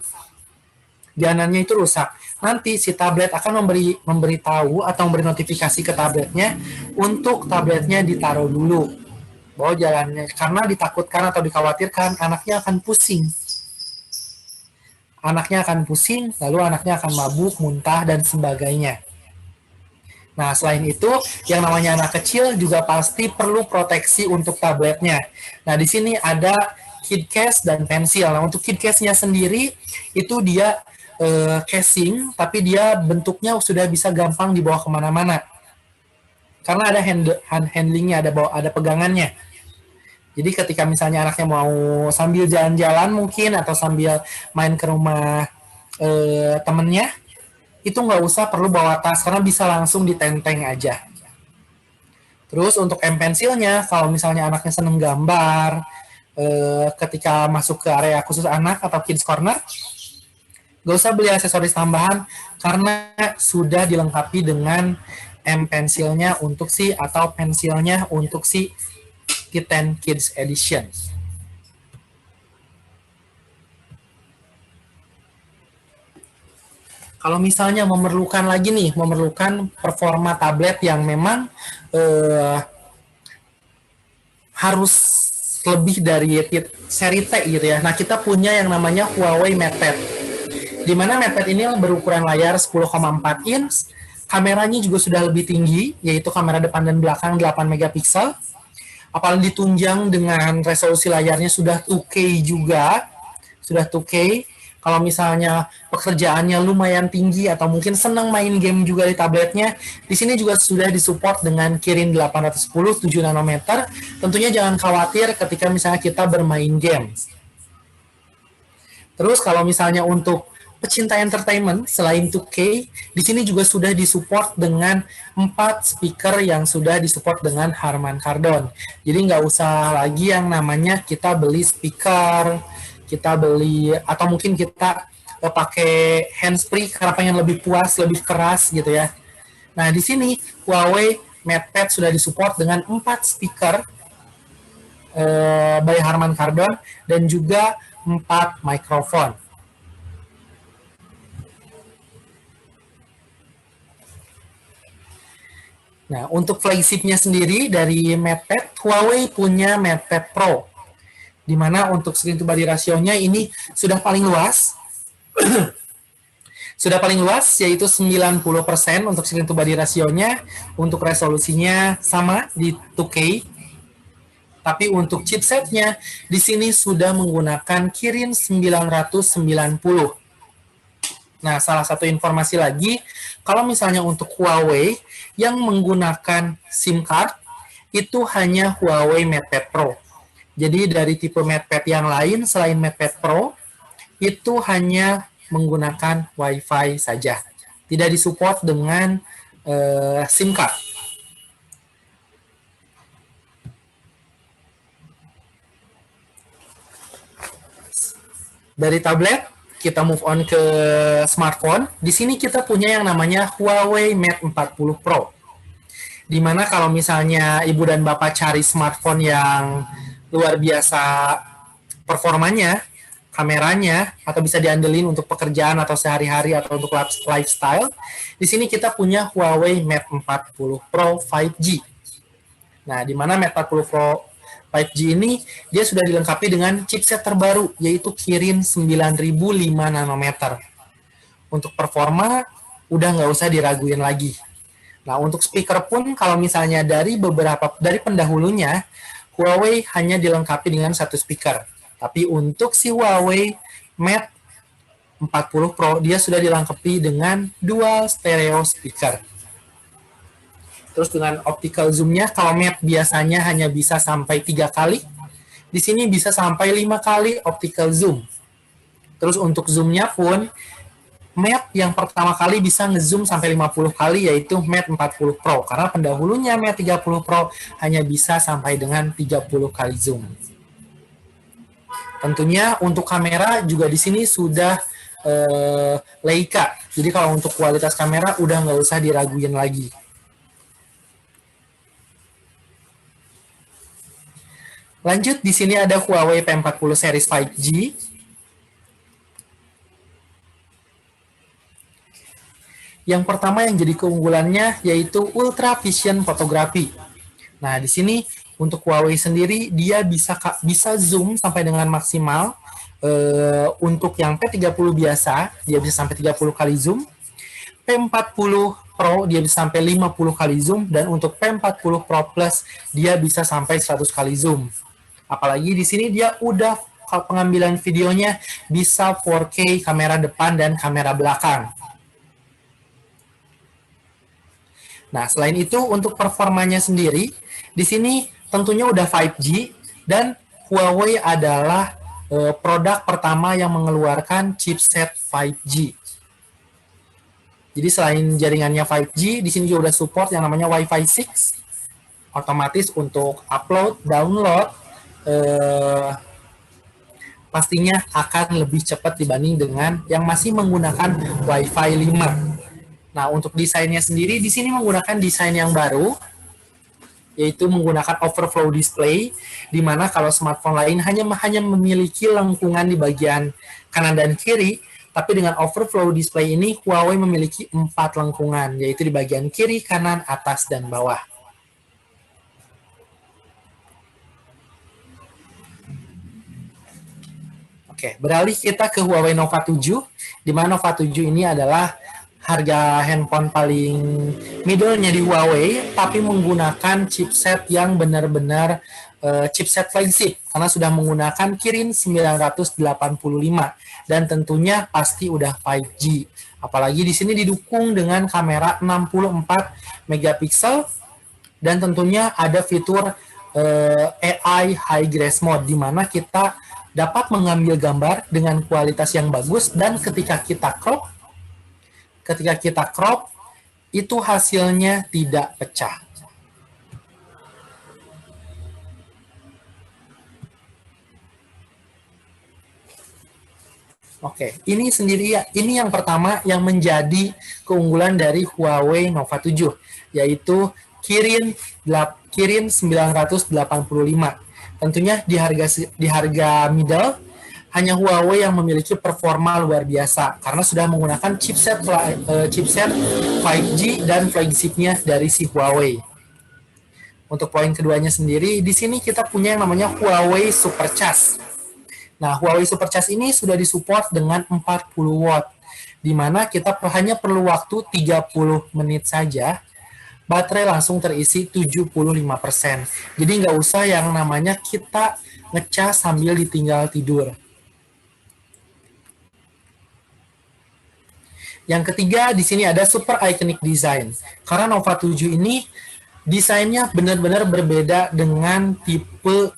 S2: Nanti si tablet akan memberitahu atau memberi notifikasi ke tabletnya untuk tabletnya ditaruh dulu bahwa jalannya, karena ditakutkan atau dikhawatirkan anaknya akan pusing. Lalu anaknya akan mabuk, muntah, dan sebagainya. Nah, selain itu, yang namanya anak kecil juga pasti perlu proteksi untuk tabletnya. Nah, di sini ada KidCase dan pensil. Nah, untuk KidCase-nya sendiri, itu dia casing, tapi dia bentuknya sudah bisa gampang dibawa kemana-mana. Karena ada handlingnya, ada pegangannya. Jadi ketika misalnya anaknya mau sambil jalan-jalan mungkin, atau sambil main ke rumah temennya, itu nggak usah perlu bawa tas, karena bisa langsung ditenteng aja. Terus untuk M-pensilnya, kalau misalnya anaknya seneng gambar, ketika masuk ke area khusus anak atau Kids Corner, nggak usah beli aksesoris tambahan, karena sudah dilengkapi dengan M-pensilnya untuk atau pensilnya untuk Kitten Kids Edition. Kalau misalnya memerlukan performa tablet yang memang harus lebih dari seri T gitu ya. Nah, kita punya yang namanya Huawei MatePad. Di mana MatePad ini berukuran layar 10,4 inch, kameranya juga sudah lebih tinggi, yaitu kamera depan dan belakang 8 megapiksel. Apalagi ditunjang dengan resolusi layarnya sudah 2K juga, Kalau misalnya pekerjaannya lumayan tinggi atau mungkin senang main game juga di tabletnya, di sini juga sudah disupport dengan Kirin 810 7 nanometer. Tentunya jangan khawatir ketika misalnya kita bermain game. Terus kalau misalnya untuk pecinta entertainment selain 2K, di sini juga sudah disupport dengan 4 speaker yang sudah disupport dengan Harman Kardon. Jadi nggak usah lagi yang namanya kita beli speaker, atau mungkin kita pakai handsfree karena pengen lebih puas, lebih keras gitu ya. Nah, di sini Huawei MatePad sudah disupport dengan 4 speaker by Harman Kardon dan juga 4 mikrofon. Nah, untuk flagship-nya sendiri dari MatePad, Huawei punya MatePad Pro, di mana untuk screen to body ratio-nya ini sudah paling luas. Yaitu 90% untuk screen to body ratio-nya. Untuk resolusinya sama di 2K. Tapi untuk chipset-nya di sini sudah menggunakan Kirin 990. Nah, salah satu informasi lagi, kalau misalnya untuk Huawei yang menggunakan SIM card itu hanya Huawei MatePad Pro. Jadi dari tipe MatePad yang lain selain MatePad Pro itu hanya menggunakan Wi-Fi saja, tidak disupport dengan SIM card. Dari tablet kita move on ke smartphone. Di sini kita punya yang namanya Huawei Mate 40 Pro. Dimana kalau misalnya ibu dan bapak cari smartphone yang luar biasa performanya, kameranya, atau bisa diandelin untuk pekerjaan atau sehari-hari atau untuk lifestyle, di sini kita punya Huawei Mate 40 Pro 5G. Nah, di mana Mate 40 Pro 5G ini dia sudah dilengkapi dengan chipset terbaru, yaitu Kirin 9005 nanometer. Untuk performa, udah nggak usah diraguin lagi. Nah, untuk speaker pun, kalau misalnya dari pendahulunya, Huawei hanya dilengkapi dengan 1 speaker. Tapi untuk si Huawei Mate 40 Pro, dia sudah dilengkapi dengan dual stereo speaker. Terus dengan optical zoom-nya, kalau Mate biasanya hanya bisa sampai 3 kali, di sini bisa sampai 5 kali optical zoom. Terus untuk zoom-nya pun, Mate yang pertama kali bisa ngezoom sampai 50 kali yaitu Mate 40 Pro karena pendahulunya Mate 30 Pro hanya bisa sampai dengan 30 kali zoom. Tentunya untuk kamera juga di sini sudah Leica. Jadi kalau untuk kualitas kamera udah nggak usah diraguin lagi. Lanjut, di sini ada Huawei P40 series 5G. Yang pertama yang jadi keunggulannya yaitu Ultra Vision Photography. Nah, di sini untuk Huawei sendiri dia bisa zoom sampai dengan maksimal. Untuk yang P30 biasa dia bisa sampai 30 kali zoom. P40 Pro dia bisa sampai 50 kali zoom dan untuk P40 Pro Plus dia bisa sampai 100 kali zoom. Apalagi di sini dia udah pengambilan videonya bisa 4K kamera depan dan kamera belakang. Nah, selain itu untuk performanya sendiri, di sini tentunya udah 5G dan Huawei adalah produk pertama yang mengeluarkan chipset 5G. Jadi selain jaringannya 5G, di sini juga udah support yang namanya Wi-Fi 6, otomatis untuk upload, download, pastinya akan lebih cepat dibanding dengan yang masih menggunakan Wi-Fi 5. Nah, untuk desainnya sendiri di sini menggunakan desain yang baru, yaitu menggunakan overflow display, di mana kalau smartphone lain hanya memiliki lengkungan di bagian kanan dan kiri, tapi dengan overflow display ini Huawei memiliki 4 lengkungan, yaitu di bagian kiri, kanan, atas, dan bawah. Oke, beralih kita ke Huawei Nova 7, di mana Nova 7 ini adalah harga handphone paling middle-nya di Huawei, tapi menggunakan chipset yang benar-benar chipset flagship, karena sudah menggunakan Kirin 985, dan tentunya pasti udah 5G. Apalagi di sini didukung dengan kamera 64 megapiksel, dan tentunya ada fitur AI High Res Mode, di mana kita dapat mengambil gambar dengan kualitas yang bagus, dan ketika kita crop, itu hasilnya tidak pecah. Oke, ini yang pertama yang menjadi keunggulan dari Huawei Nova 7, yaitu Kirin 985. Tentunya di harga middle, hanya Huawei yang memiliki performa luar biasa karena sudah menggunakan chipset 5G dan flagshipnya dari si Huawei. Untuk poin keduanya sendiri, di sini kita punya yang namanya Huawei Supercharge. Nah, Huawei Supercharge ini sudah disupport dengan 40 watt, di mana kita hanya perlu waktu 30 menit saja, baterai langsung terisi 75%. Jadi nggak usah yang namanya kita ngecas sambil ditinggal tidur. Yang ketiga, di sini ada super iconic design. Karena Nova 7 ini desainnya benar-benar berbeda dengan tipe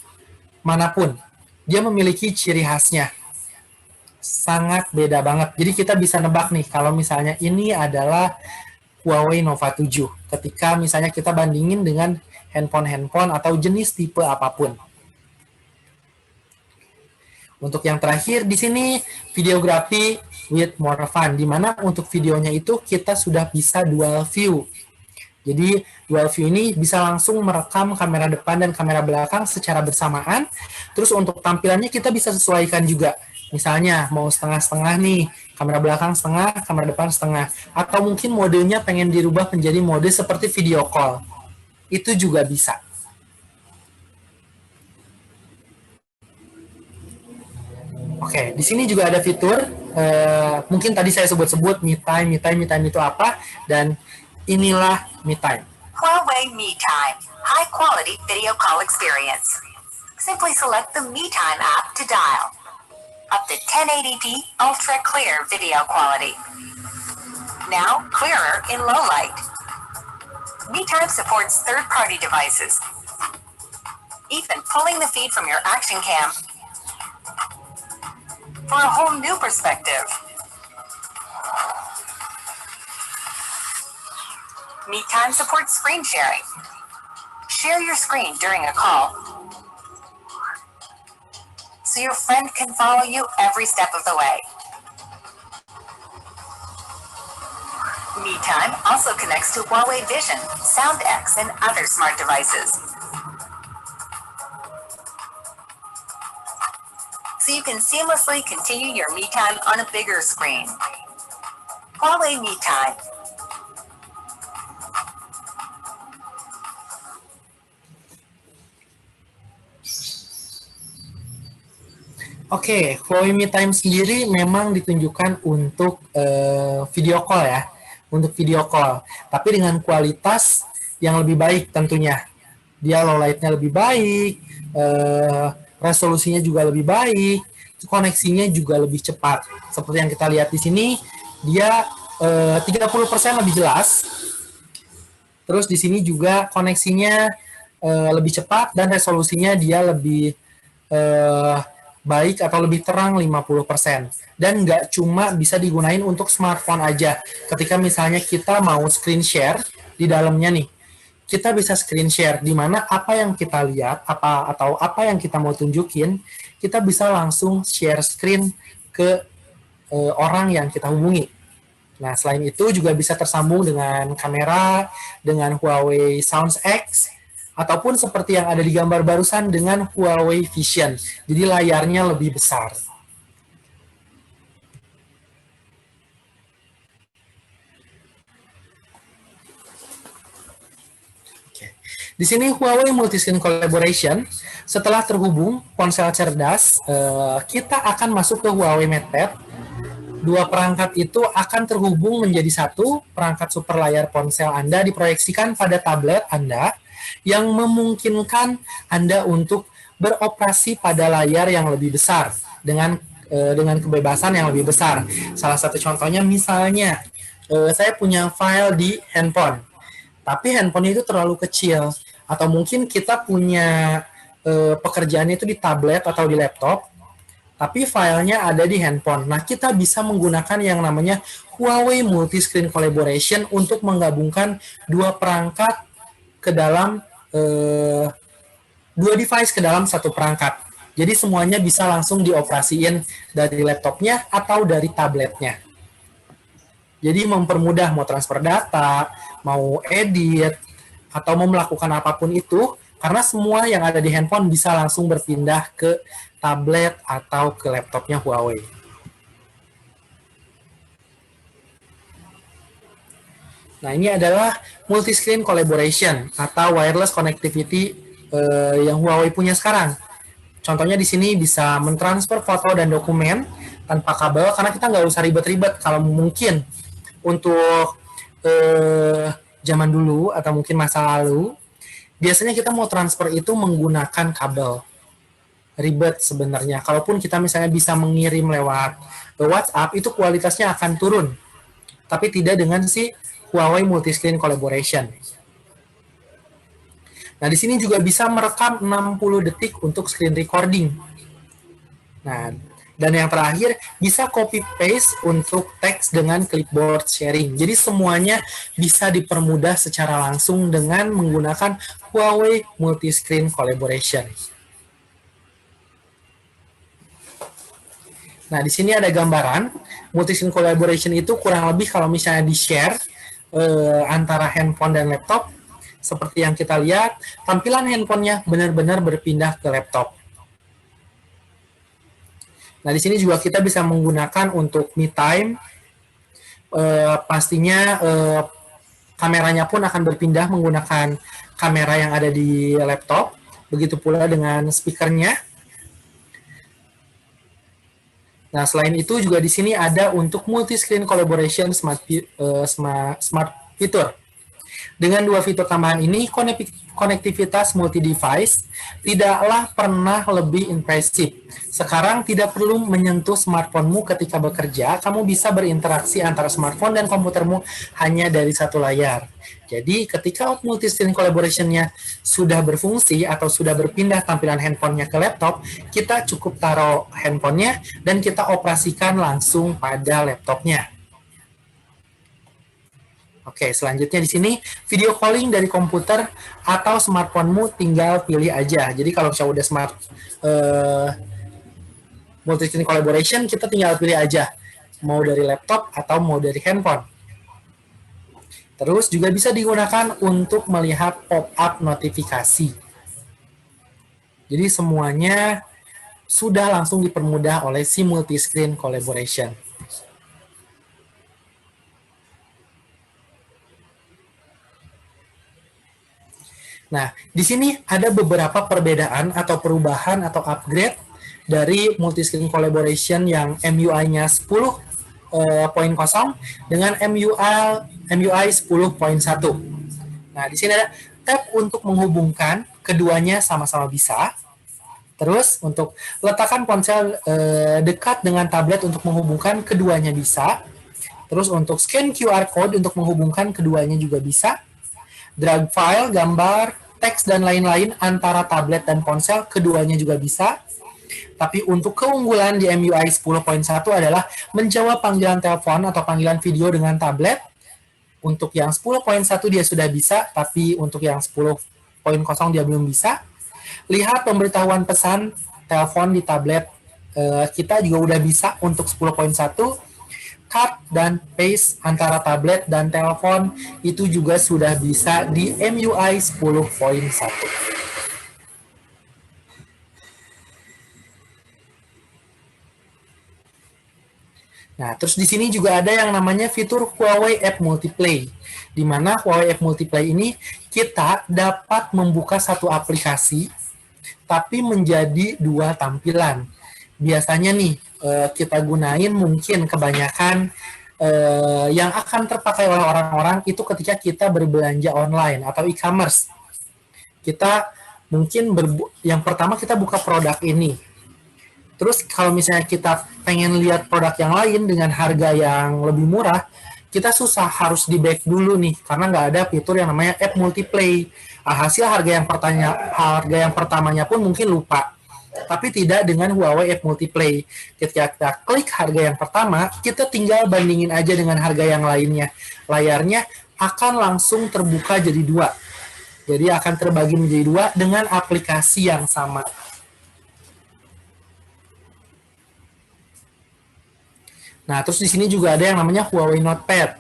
S2: manapun. Dia memiliki ciri khasnya. Sangat beda banget. Jadi kita bisa nebak nih, kalau misalnya ini adalah Huawei Nova 7. Ketika misalnya kita bandingin dengan handphone atau jenis tipe apapun. Untuk yang terakhir, di sini videografi with more fun, di mana untuk videonya itu kita sudah bisa dual view. Jadi dual view ini bisa langsung merekam kamera depan dan kamera belakang secara bersamaan. Terus untuk tampilannya kita bisa sesuaikan juga. Misalnya mau setengah-setengah nih, kamera belakang setengah, kamera depan setengah. Atau mungkin modenya pengen dirubah menjadi mode seperti video call. Itu juga bisa. Oke, di sini juga ada fitur, mungkin tadi saya sebut-sebut Me Time itu apa, dan inilah Me Time.
S8: Huawei Me Time, high quality video call experience. Simply select the Me Time app to dial. Up to 1080p ultra clear video quality. Now clearer in low light. Me Time supports third-party devices. Even pulling the feed from your action cam for a whole new perspective. MeTime supports screen sharing. Share your screen during a call so your friend can follow you every step of the way. MeTime also connects to Huawei Vision, SoundX, and other smart devices. So you can seamlessly continue your MeTime on a bigger screen. Huawei MeTime.
S2: Oke, Huawei MeTime sendiri memang ditunjukkan untuk video call ya, untuk video call. Tapi dengan kualitas yang lebih baik tentunya. Dia low light-nya lebih baik, resolusinya juga lebih baik, koneksinya juga lebih cepat. Seperti yang kita lihat di sini, dia 30% lebih jelas. Terus di sini juga koneksinya lebih cepat dan resolusinya dia lebih baik atau lebih terang 50%. Dan nggak cuma bisa digunain untuk smartphone aja. Ketika misalnya kita mau screen share di dalamnya nih, kita bisa screen share di mana apa yang kita lihat atau apa yang kita mau tunjukin, kita bisa langsung share screen ke orang yang kita hubungi. Nah, selain itu juga bisa tersambung dengan kamera, dengan Huawei SoundX, ataupun seperti yang ada di gambar barusan dengan Huawei Vision. Jadi layarnya lebih besar. Di sini Huawei Multiscreen Collaboration, setelah terhubung ponsel cerdas, kita akan masuk ke Huawei MatePad. Dua perangkat itu akan terhubung menjadi satu. Perangkat super layar ponsel Anda diproyeksikan pada tablet Anda yang memungkinkan Anda untuk beroperasi pada layar yang lebih besar dengan kebebasan yang lebih besar. Salah satu contohnya misalnya, saya punya file di handphone, tapi handphone itu terlalu kecil, atau mungkin kita punya pekerjaannya itu di tablet atau di laptop, tapi filenya ada di handphone. Nah, kita bisa menggunakan yang namanya Huawei Multiscreen Collaboration untuk menggabungkan dua perangkat ke dalam dua device ke dalam satu perangkat. Jadi semuanya bisa langsung dioperasiin dari laptopnya atau dari tabletnya. Jadi mempermudah mau transfer data, mau edit, atau mau melakukan apapun itu, karena semua yang ada di handphone bisa langsung berpindah ke tablet atau ke laptopnya Huawei. Nah, ini adalah multi-screen collaboration atau wireless connectivity yang Huawei punya sekarang. Contohnya di sini bisa mentransfer foto dan dokumen tanpa kabel, karena kita nggak usah ribet-ribet. Kalau mungkin untuk zaman dulu atau mungkin masa lalu, biasanya kita mau transfer itu menggunakan kabel. Ribet sebenarnya. Kalaupun kita misalnya bisa mengirim lewat WhatsApp, itu kualitasnya akan turun. Tapi tidak dengan si Huawei Multiscreen Collaboration. Nah, di sini juga bisa merekam 60 detik untuk screen recording. Nah, dan yang terakhir, bisa copy paste untuk teks dengan clipboard sharing. Jadi semuanya bisa dipermudah secara langsung dengan menggunakan Huawei Multiscreen Collaboration. Nah, di sini ada gambaran. Multiscreen Collaboration itu kurang lebih kalau misalnya di-share antara handphone dan laptop, seperti yang kita lihat, tampilan handphonenya benar-benar berpindah ke laptop. Nah, di sini juga kita bisa menggunakan untuk MeTime. Pastinya kameranya pun akan berpindah menggunakan kamera yang ada di laptop. Begitu pula dengan speakernya. Nah, selain itu juga di sini ada untuk multi-screen collaboration smart feature. Dengan dua fitur tambahan ini, konektivitas multi-device tidaklah pernah lebih impresif. Sekarang tidak perlu menyentuh smartphone-mu ketika bekerja, kamu bisa berinteraksi antara smartphone dan komputermu hanya dari satu layar. Jadi ketika multi-screen collaboration-nya sudah berfungsi atau sudah berpindah tampilan handphonenya ke laptop, kita cukup taruh handphonenya dan kita operasikan langsung pada laptopnya. Oke, selanjutnya di sini video calling dari komputer atau smartphone-mu tinggal pilih aja. Jadi kalau misalnya udah smart multi-screen collaboration, kita tinggal pilih aja mau dari laptop atau mau dari handphone. Terus juga bisa digunakan untuk melihat pop-up notifikasi. Jadi semuanya sudah langsung dipermudah oleh si multi-screen collaboration. Nah, di sini ada beberapa perbedaan atau perubahan atau upgrade dari multi-screen collaboration yang MUI-nya 10.0 dengan MUI 10.1. Nah, di sini ada tab untuk menghubungkan, keduanya sama-sama bisa. Terus untuk letakkan ponsel dekat dengan tablet untuk menghubungkan, keduanya bisa. Terus untuk scan QR code untuk menghubungkan, keduanya juga bisa. Drag file, gambar, teks, dan lain-lain antara tablet dan ponsel, keduanya juga bisa. Tapi untuk keunggulan di MUI 10.1 adalah menjawab panggilan telepon atau panggilan video dengan tablet. Untuk yang 10.1 dia sudah bisa, tapi untuk yang 10.0 dia belum bisa. Lihat pemberitahuan pesan telepon di tablet kita juga udah bisa untuk 10.1. Cut dan paste antara tablet dan telepon itu juga sudah bisa di MUI 10.1. Nah, terus di sini juga ada yang namanya fitur Huawei App Multiplay, di mana Huawei App Multiplay ini kita dapat membuka satu aplikasi, tapi menjadi dua tampilan. Biasanya nih, kita gunain mungkin kebanyakan yang akan terpakai oleh orang-orang itu ketika kita berbelanja online atau e-commerce. Kita mungkin yang pertama kita buka produk ini. Terus kalau misalnya kita pengen lihat produk yang lain dengan harga yang lebih murah, kita susah harus di back dulu nih karena nggak ada fitur yang namanya App Multiplay. Hasil harga yang pertamanya pun mungkin lupa. Tapi tidak dengan Huawei App Multiplay. Ketika kita klik harga yang pertama, kita tinggal bandingin aja dengan harga yang lainnya. Layarnya akan langsung terbuka jadi dua. Jadi akan terbagi menjadi dua dengan aplikasi yang sama. Nah, terus di sini juga ada yang namanya Huawei Notepad.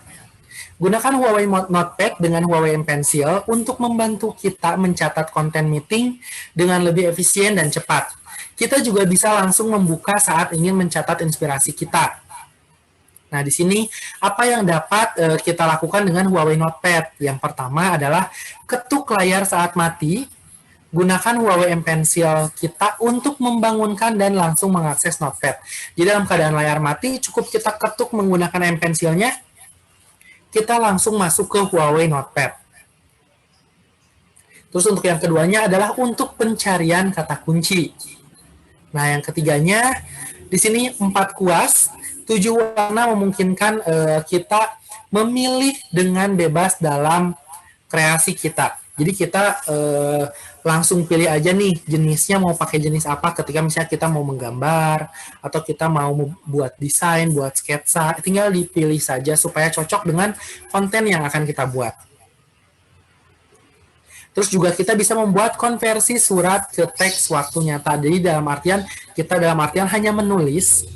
S2: Gunakan Huawei Notepad dengan Huawei M Pencil untuk membantu kita mencatat konten meeting dengan lebih efisien dan cepat. Kita juga bisa langsung membuka saat ingin mencatat inspirasi kita. Nah, di sini apa yang dapat kita lakukan dengan Huawei Notepad? Yang pertama adalah ketuk layar saat mati. Gunakan Huawei M Pencil kita untuk membangunkan dan langsung mengakses Notepad. Jadi dalam keadaan layar mati, cukup kita ketuk menggunakan M Pencilnya, kita langsung masuk ke Huawei Notepad. Terus untuk yang keduanya adalah untuk pencarian kata kunci. Nah, yang ketiganya, di sini 4 kuas, 7 warna memungkinkan kita memilih dengan bebas dalam kreasi kita. Jadi kita langsung pilih aja nih jenisnya mau pakai jenis apa ketika misalnya kita mau menggambar atau kita mau buat desain, buat sketsa, tinggal dipilih saja supaya cocok dengan konten yang akan kita buat. Terus juga kita bisa membuat konversi surat ke teks waktu nyata. Jadi dalam artian hanya menulis,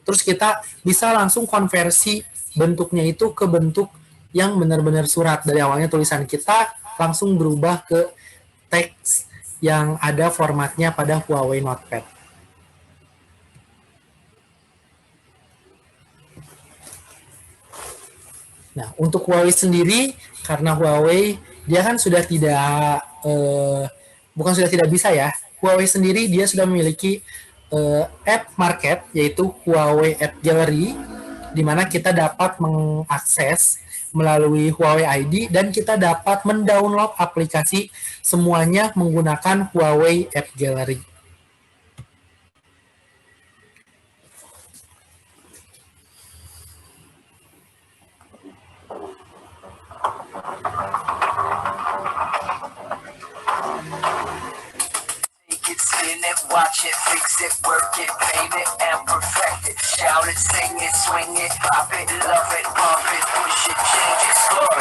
S2: terus kita bisa langsung konversi bentuknya itu ke bentuk yang benar-benar surat. Dari awalnya tulisan kita langsung berubah ke teks yang ada formatnya pada Huawei Notepad. Nah, untuk Huawei sendiri, karena Huawei dia kan sudah tidak, bukan sudah tidak bisa ya, Huawei sendiri dia sudah memiliki app market, yaitu Huawei App Gallery, di mana kita dapat mengakses melalui Huawei ID dan kita dapat mendownload aplikasi semuanya menggunakan Huawei App Gallery.
S9: Watch it, fix it, work it, paint it, and perfect it. Shout it, sing it, swing it, pop it, love it, pump it, push it, change it, score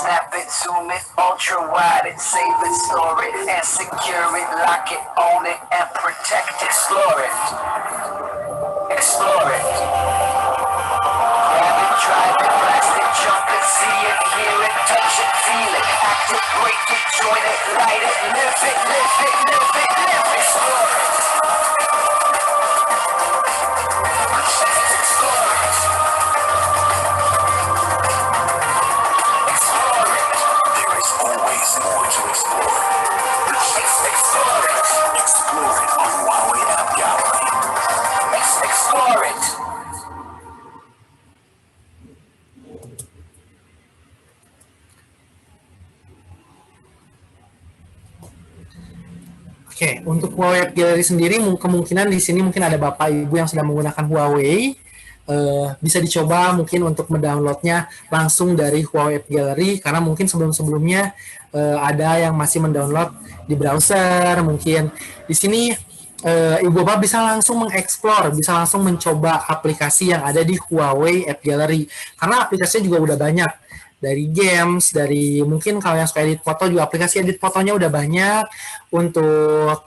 S9: snap it, zoom it, ultra wide it, save it, store it, and secure it, lock it, own it, and protect it. Explore it. Explore it. Grab it, drive it, blast it, jump it, see it, hear it, touch it, feel it, act it, break it, join it, light it, live it, live it, live it, live it. Explore it. Explore it. Explore it.
S7: There is always more to explore.
S9: Explore it.
S7: Explore it on Huawei App Gallery.
S9: Explore it.
S2: Oke, untuk Huawei App Gallery sendiri kemungkinan di sini mungkin ada Bapak Ibu yang sudah menggunakan Huawei. Bisa dicoba mungkin untuk mendownloadnya langsung dari Huawei App Gallery karena mungkin sebelum-sebelumnya ada yang masih mendownload di browser. Mungkin di sini Ibu Bapak bisa langsung mengeksplor, bisa langsung mencoba aplikasi yang ada di Huawei App Gallery karena aplikasinya juga udah banyak. Dari games, dari mungkin kalau yang suka edit foto juga aplikasi edit fotonya udah banyak. Untuk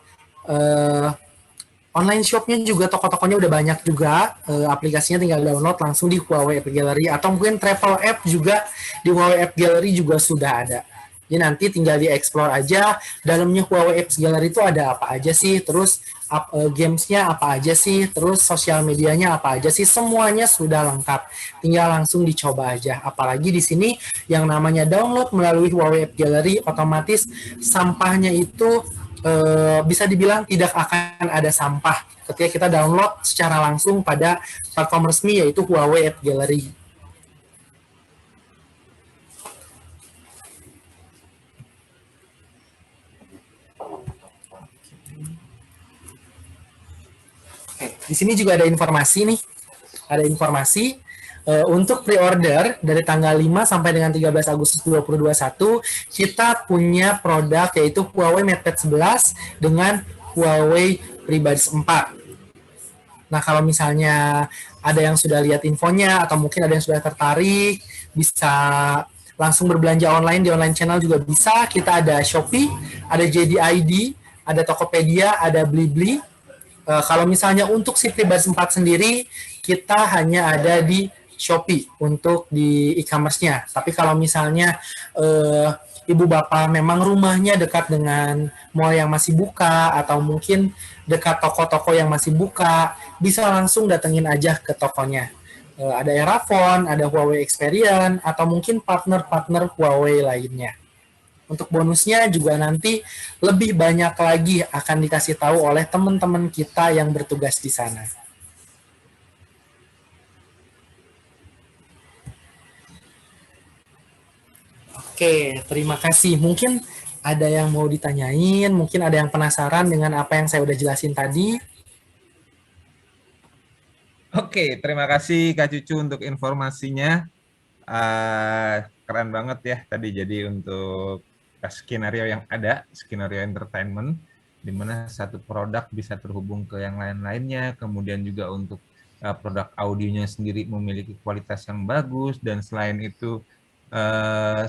S2: online shopnya juga toko-tokonya udah banyak juga. Aplikasinya tinggal download langsung di Huawei App Gallery atau mungkin travel app juga di Huawei App Gallery juga sudah ada. Jadi nanti tinggal di-explore aja dalamnya Huawei Apps Gallery itu ada apa aja sih, terus games-nya apa aja sih, terus sosial medianya apa aja sih, semuanya sudah lengkap. Tinggal langsung dicoba aja. Apalagi di sini yang namanya download melalui Huawei App Gallery, otomatis sampahnya itu bisa dibilang tidak akan ada sampah ketika kita download secara langsung pada platform resmi yaitu Huawei App Gallery. Di sini juga ada informasi nih. Ada informasi untuk pre-order dari tanggal 5 sampai dengan 13 Agustus 2021 kita punya produk yaitu Huawei MatePad 11 dengan Huawei FreeBuds 4. Nah, kalau misalnya ada yang sudah lihat infonya atau mungkin ada yang sudah tertarik, bisa langsung berbelanja online di online channel juga bisa. Kita ada Shopee, ada JD.ID, ada Tokopedia, ada Blibli. Kalau misalnya untuk si FreeBuds 4 sendiri, kita hanya ada di Shopee untuk di e-commerce-nya. Tapi kalau misalnya ibu bapak memang rumahnya dekat dengan mall yang masih buka atau mungkin dekat toko-toko yang masih buka, bisa langsung datengin aja ke tokonya. Ada Erafone, ada Huawei Experience, atau mungkin partner-partner Huawei lainnya. Untuk bonusnya juga nanti lebih banyak lagi akan dikasih tahu oleh teman-teman kita yang bertugas di sana. Oke, terima kasih. Mungkin ada yang mau ditanyain, mungkin ada yang penasaran dengan apa yang saya udah jelasin tadi.
S6: Oke, terima kasih Kak Cucu untuk informasinya. Keren banget ya tadi. Jadi untuk skenario yang ada, skenario entertainment, di mana satu produk bisa terhubung ke yang lain-lainnya, kemudian juga untuk produk audionya sendiri memiliki kualitas yang bagus, dan selain itu,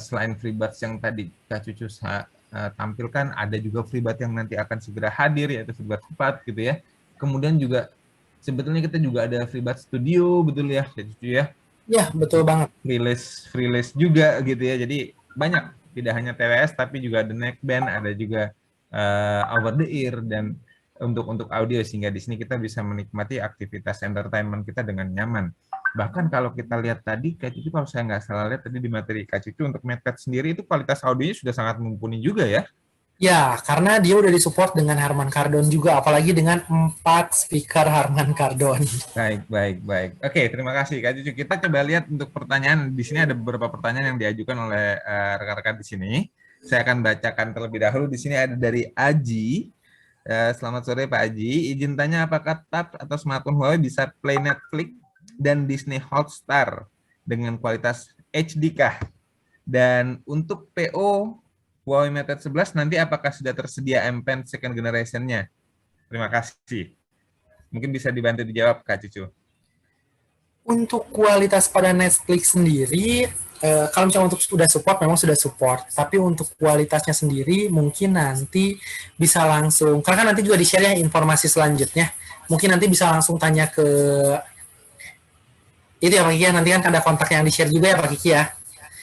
S6: selain FreeBuds yang tadi Kak Cucu tampilkan, ada juga FreeBuds yang nanti akan segera hadir, yaitu FreeBuds 4 gitu ya. Kemudian juga sebetulnya kita juga ada FreeBuds Studio, betul ya Kak Cucu ya?
S2: Ya, betul banget.
S6: Freelist juga gitu ya, jadi banyak. Tidak hanya TWS, tapi juga ada neckband, ada juga over the ear, dan untuk audio, sehingga di sini kita bisa menikmati aktivitas entertainment kita dengan nyaman. Bahkan kalau kita lihat tadi, Kak Cucu, kalau saya nggak salah lihat tadi di materi Kak Cucu, untuk MatePad sendiri itu kualitas audionya sudah sangat mumpuni juga ya?
S2: Ya, karena dia udah disupport dengan Harman Kardon juga, apalagi dengan 4 speaker Harman Kardon.
S6: Baik. Oke, terima kasih Kak Cucu. Kita coba lihat untuk pertanyaan. Di sini ada beberapa pertanyaan yang diajukan oleh rekan-rekan di sini. Saya akan bacakan terlebih dahulu. Di sini ada dari Aji. Selamat sore Pak Aji. Izin tanya, apakah tab atau smartphone Huawei bisa play Netflix dan Disney Hotstar dengan kualitas HD kah? Dan untuk PO Huawei MatePad 11 nanti apakah sudah tersedia M Pen second generation-nya? Terima kasih. Mungkin bisa dibantu dijawab Kak Cucu.
S2: Untuk kualitas pada Netflix sendiri, kalau misalnya untuk sudah support, memang sudah support. Tapi untuk kualitasnya sendiri, mungkin nanti bisa langsung, karena kan nanti juga di-share ya informasi selanjutnya. Mungkin nanti bisa langsung tanya ke, itu ya Pak Kiki ya, nanti kan ada kontak yang di-share juga ya Pak Kiki ya.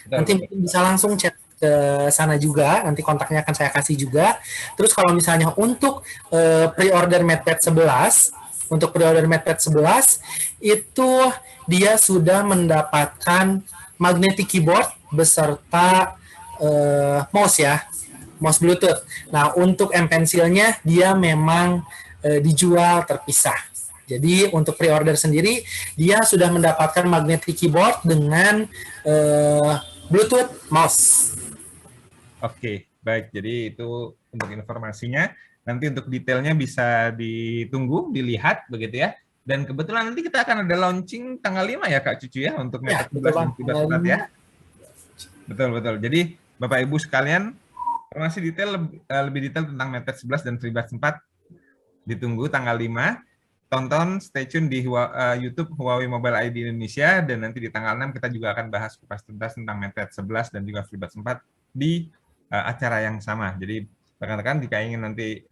S2: Nanti mungkin bisa langsung chat ke sana juga, nanti kontaknya akan saya kasih juga. Terus kalau misalnya untuk pre-order MatePad 11, untuk pre-order MatePad 11, itu dia sudah mendapatkan magnetic keyboard beserta mouse ya, mouse Bluetooth. Nah, untuk M Pencilnya dia memang dijual terpisah. Jadi untuk pre-order sendiri dia sudah mendapatkan magnetic keyboard dengan Bluetooth mouse.
S6: Oke, baik. Jadi itu untuk informasinya. Nanti untuk detailnya bisa ditunggu, dilihat begitu ya. Dan kebetulan nanti kita akan ada launching tanggal 5 ya Kak Cucu ya untuk
S2: Ya,
S6: MatePad 11 dan Freebets 4 ya. Betul. Jadi Bapak Ibu sekalian, informasi detail lebih detail tentang MatePad 11 dan Freebets 4 ditunggu tanggal 5. Tonton, stay tune di YouTube Huawei Mobile ID Indonesia, dan nanti di tanggal 6 kita juga akan bahas kupas tuntas tentang MatePad 11 dan juga Freebets 4 di acara yang sama. Jadi rekan-rekan jika ingin nanti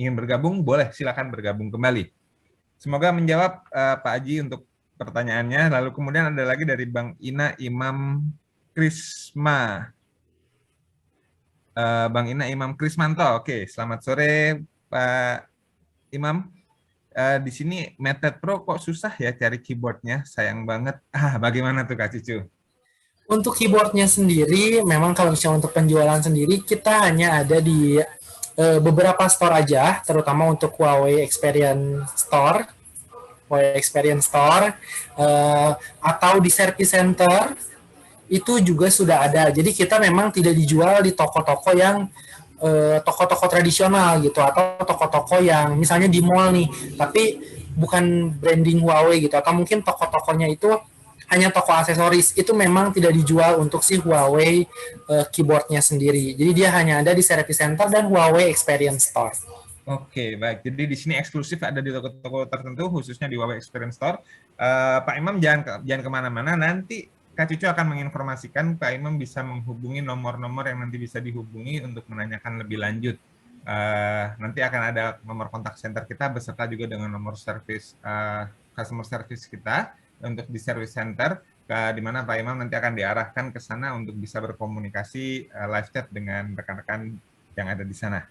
S6: ingin bergabung, boleh silakan bergabung kembali. Semoga menjawab Pak Aji untuk pertanyaannya. Lalu kemudian ada lagi dari Bang Ina Imam Krisma. Bang Ina Imam Krismanto. Oke, selamat sore Pak Imam. Di sini MatePad Pro kok susah ya cari keyboardnya, sayang banget. Bagaimana tuh Kak Cicu?
S2: Untuk keyboardnya sendiri, memang kalau misalnya untuk penjualan sendiri, kita hanya ada di beberapa store aja, terutama untuk Huawei Experience Store, atau di service center, itu juga sudah ada. Jadi kita memang tidak dijual di toko-toko yang toko-toko tradisional gitu, atau toko-toko yang misalnya di mall nih, tapi bukan branding Huawei gitu, atau mungkin toko-tokonya itu hanya toko aksesoris, itu memang tidak dijual untuk si Huawei keyboardnya sendiri. Jadi dia hanya ada di service center dan Huawei Experience Store.
S6: Oke, baik. Jadi di sini eksklusif ada di toko-toko tertentu, khususnya di Huawei Experience Store. Pak Imam jangan kemana-mana. Nanti Kak Cucu akan menginformasikan Pak Imam bisa menghubungi nomor-nomor yang nanti bisa dihubungi untuk menanyakan lebih lanjut. Nanti akan ada nomor kontak center kita beserta juga dengan nomor service customer service kita untuk di service center, di mana Pak Imam nanti akan diarahkan ke sana untuk bisa berkomunikasi live chat dengan rekan-rekan yang ada di sana.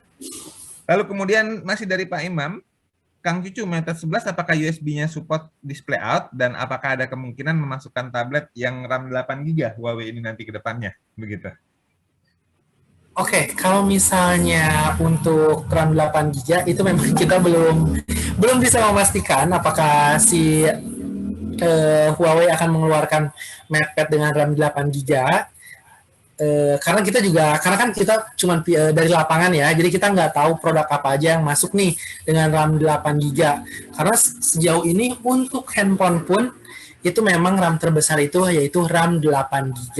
S6: Lalu kemudian masih dari Pak Imam, Kang Cucu, MatePad 11 apakah USB-nya support display out, dan apakah ada kemungkinan memasukkan tablet yang RAM 8GB Huawei ini nanti ke depannya? Begitu.
S2: Oke, kalau misalnya untuk RAM 8GB itu memang kita belum bisa memastikan apakah si Huawei akan mengeluarkan MatePad dengan RAM 8GB. Karena kan kita cuma dari lapangan ya, jadi kita nggak tahu produk apa aja yang masuk nih dengan RAM 8GB. Karena sejauh ini untuk handphone pun itu memang RAM terbesar itu yaitu RAM 8GB.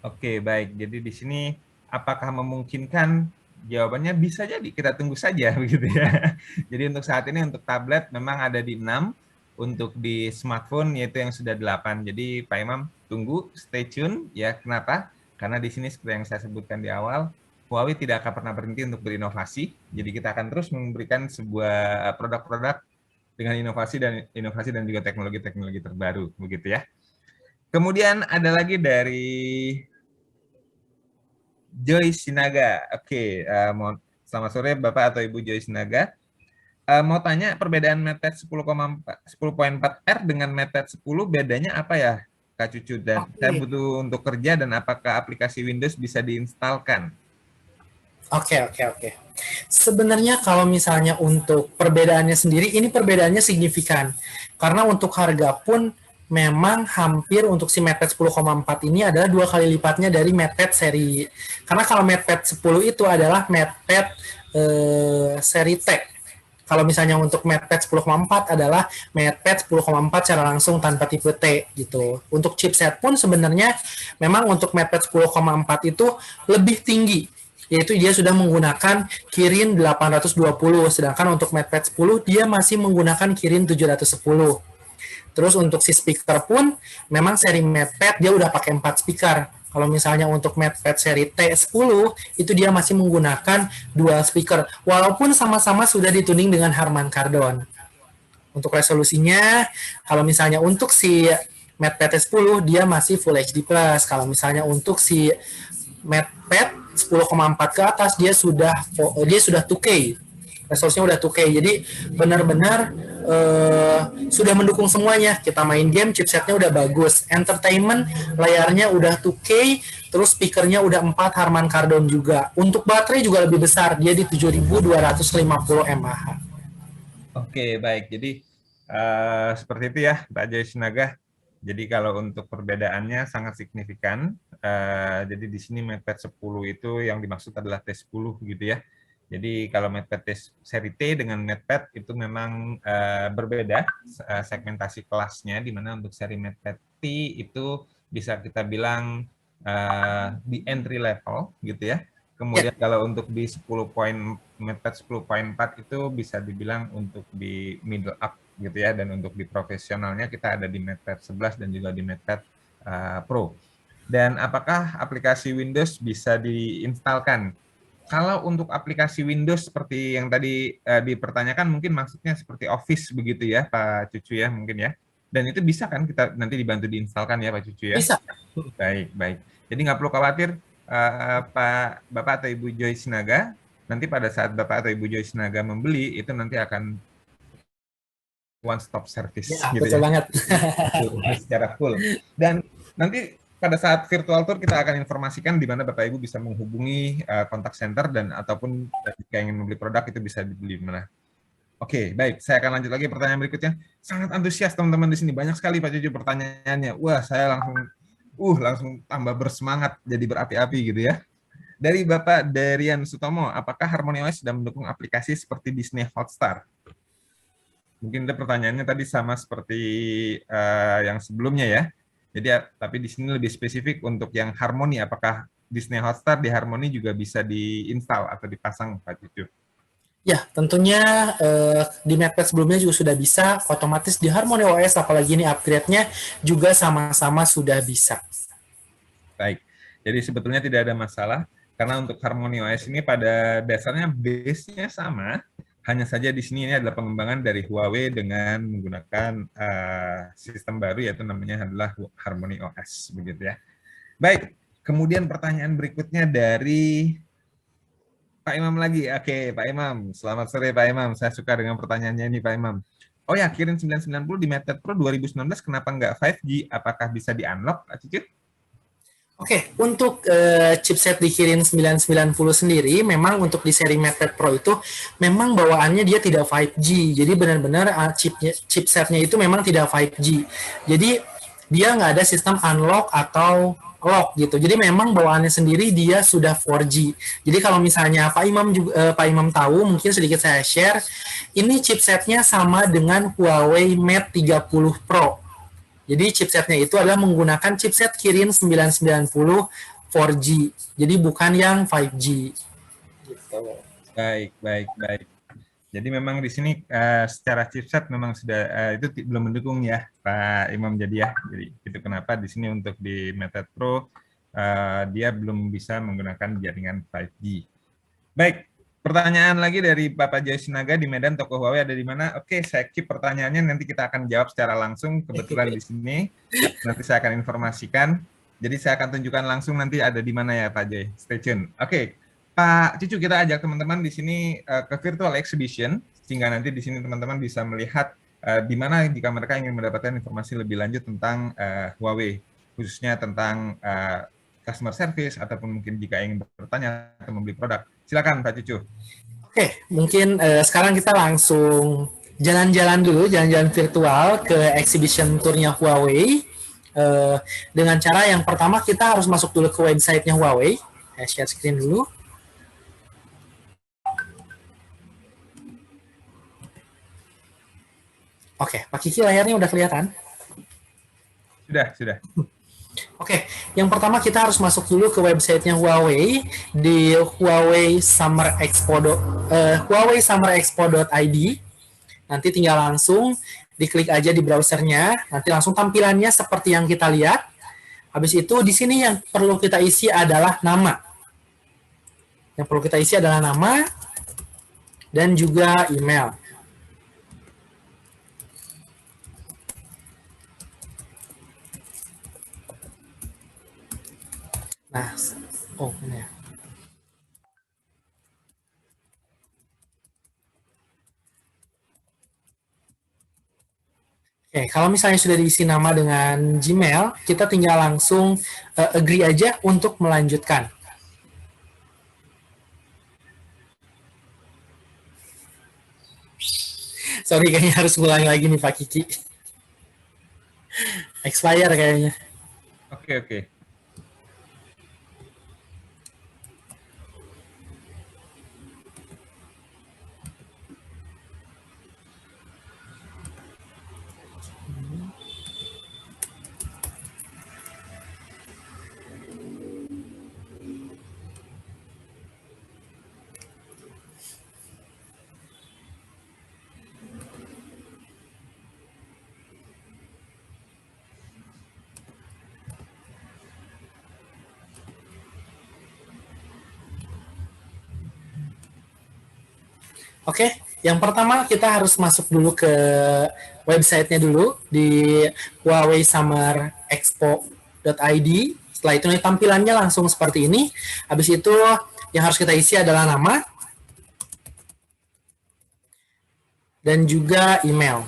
S6: Oke, baik. Jadi di sini apakah memungkinkan? Jawabannya bisa jadi, kita tunggu saja begitu ya. Jadi untuk saat ini untuk tablet memang ada di 6, untuk di smartphone yaitu yang sudah 8. Jadi Pak Imam tunggu, stay tune ya. Kenapa? Karena di sini seperti yang saya sebutkan di awal, Huawei tidak akan pernah berhenti untuk berinovasi. Jadi kita akan terus memberikan sebuah produk-produk dengan inovasi dan juga teknologi-teknologi terbaru begitu ya. Kemudian ada lagi dari Joy Sinaga. Oke, selamat sore Bapak atau Ibu Joy Sinaga. Mau tanya perbedaan MatePad 10.4R dengan MatePad 10 bedanya apa ya Kak Cucu? Dan saya butuh untuk kerja, dan apakah aplikasi Windows bisa diinstalkan?
S2: Oke. Sebenarnya kalau misalnya untuk perbedaannya sendiri, ini perbedaannya signifikan. Karena untuk harga pun memang hampir untuk si MatePad 10.4 ini adalah 2 kali lipatnya dari MatePad seri. Karena kalau MatePad 10 itu adalah MatePad seri Tech. Kalau misalnya untuk MatePad 10.4 adalah MatePad 10.4 secara langsung tanpa tipe T gitu. Untuk chipset pun sebenarnya memang untuk MatePad 10.4 itu lebih tinggi, yaitu dia sudah menggunakan Kirin 820, sedangkan untuk MatePad 10 dia masih menggunakan Kirin 710. Terus untuk si speaker pun memang seri MatePad dia udah pakai 4 speaker. Kalau misalnya untuk MatePad seri T10 itu dia masih menggunakan dual speaker walaupun sama-sama sudah dituning dengan Harman Kardon. Untuk resolusinya kalau misalnya untuk si MatePad T10 dia masih Full HD+. Kalau misalnya untuk si MatePad 10,4 ke atas dia sudah 2K. Resolusinya udah 2K. Jadi benar-benar sudah mendukung semuanya. Kita main game, chipsetnya udah bagus. Entertainment, layarnya udah 2K, terus speakernya udah 4 Harman Kardon juga. Untuk baterai juga lebih besar, dia di 7250 mAh.
S6: Oke, baik. Jadi seperti itu ya, Pak Joy Sinaga. Jadi kalau untuk perbedaannya sangat signifikan. Jadi di sini MatePad 10 itu yang dimaksud adalah T10 gitu ya. Jadi kalau MatePad seri T dengan MatePad itu memang berbeda segmentasi kelasnya, di mana untuk seri MatePad T itu bisa kita bilang di entry level gitu ya. Kemudian kalau untuk di MatePad 10.4 itu bisa dibilang untuk di middle up gitu ya, dan untuk di profesionalnya kita ada di MatePad 11 dan juga di MatePad Pro. Dan apakah aplikasi Windows bisa diinstalkan? Kalau untuk aplikasi Windows seperti yang tadi dipertanyakan, mungkin maksudnya seperti Office begitu ya, Pak Cucu ya, mungkin ya. Dan itu bisa kan kita nanti dibantu diinstalkan ya, Pak Cucu ya?
S2: Bisa.
S6: Baik, baik. Jadi nggak perlu khawatir, Bapak atau Ibu Joy Sinaga, nanti pada saat Bapak atau Ibu Joy Sinaga membeli, itu nanti akan one stop service.
S2: Ya,
S6: gitu
S2: betul
S6: ya.
S2: banget.
S6: Secara full. Dan nanti pada saat virtual tour kita akan informasikan di mana Bapak Ibu bisa menghubungi kontak center dan ataupun jika ingin membeli produk itu bisa dibeli di mana. Oke, baik. Saya akan lanjut lagi pertanyaan berikutnya. Sangat antusias teman-teman di sini. Banyak sekali Pak Cucu pertanyaannya. Wah, saya langsung tambah bersemangat jadi berapi-api gitu ya. Dari Bapak Darian Sutomo, apakah HarmonyOS sudah mendukung aplikasi seperti Disney Hotstar? Mungkin ada pertanyaannya tadi sama seperti yang sebelumnya ya. Jadi tapi di sini lebih spesifik untuk yang Harmony, apakah Disney Hotstar di Harmony juga bisa diinstal atau dipasang, Pak Cucu?
S2: Ya, tentunya di MatePad sebelumnya juga sudah bisa, otomatis di HarmonyOS, apalagi ini upgrade-nya juga sama-sama sudah bisa.
S6: Baik, jadi sebetulnya tidak ada masalah, karena untuk HarmonyOS ini pada dasarnya base-nya sama, hanya saja di sini ini adalah pengembangan dari Huawei dengan menggunakan sistem baru, yaitu namanya adalah HarmonyOS, begitu ya. Baik, kemudian pertanyaan berikutnya dari Pak Imam lagi. Oke, Pak Imam. Selamat sore, Pak Imam. Saya suka dengan pertanyaannya ini, Pak Imam. Oh ya, Kirin 990 di MatePad Pro 2019 kenapa nggak 5G? Apakah bisa di-unlock, Pak Cucu?
S2: Oke, untuk chipset di Kirin 990 sendiri, memang untuk di seri MatePad Pro itu, memang bawaannya dia tidak 5G. Jadi benar-benar chipsetnya itu memang tidak 5G. Jadi dia nggak ada sistem unlock atau lock gitu. Jadi memang bawaannya sendiri dia sudah 4G. Jadi kalau misalnya Pak Imam tahu, mungkin sedikit saya share, ini chipsetnya sama dengan Huawei Mate 30 Pro. Jadi chipsetnya itu adalah menggunakan chipset Kirin 990 4G. Jadi bukan yang 5G. Gitu.
S6: Baik. Jadi memang di sini secara chipset memang sudah itu belum mendukung ya, Pak Imam, jadi ya. Jadi itu kenapa di sini untuk di MatePad Pro dia belum bisa menggunakan jaringan 5G. Baik. Pertanyaan lagi dari Bapak Joy Sinaga di Medan, toko Huawei ada di mana? Oke, saya keep pertanyaannya, nanti kita akan jawab secara langsung. Kebetulan di sini, nanti saya akan informasikan. Jadi saya akan tunjukkan langsung nanti ada di mana ya, Pak Joy. Stay tune. Oke, Pak Cucu, kita ajak teman-teman di sini ke virtual exhibition, sehingga nanti di sini teman-teman bisa melihat di mana jika mereka ingin mendapatkan informasi lebih lanjut tentang Huawei, khususnya tentang customer service, ataupun mungkin jika ingin bertanya atau membeli produk. Silakan Pak Cucu.
S2: Oke, mungkin sekarang kita langsung jalan-jalan dulu, jalan-jalan virtual ke exhibition tournya Huawei. Dengan cara yang pertama kita harus masuk dulu ke websitenya Huawei. Saya share screen dulu. Oke, Pak Kiki layarnya udah kelihatan?
S6: Sudah.
S2: Oke, yang pertama kita harus masuk dulu ke websitenya Huawei di huawei-summerexpo.id. Nanti tinggal langsung diklik aja di browsernya, nanti langsung tampilannya seperti yang kita lihat. Habis itu di sini yang perlu kita isi adalah nama. Yang perlu kita isi adalah nama dan juga email. Nah, oh ini ya. Oke, kalau misalnya sudah diisi nama dengan Gmail, kita tinggal langsung agree aja untuk melanjutkan. Sorry, kayaknya harus ulangi lagi nih Pak Kiki. Expire kayaknya.
S6: Oke.
S2: Oke, yang pertama kita harus masuk dulu ke websitenya dulu di Huawei Summer Expo.id. Setelah itu nih tampilannya langsung seperti ini. Habis itu yang harus kita isi adalah nama dan juga email.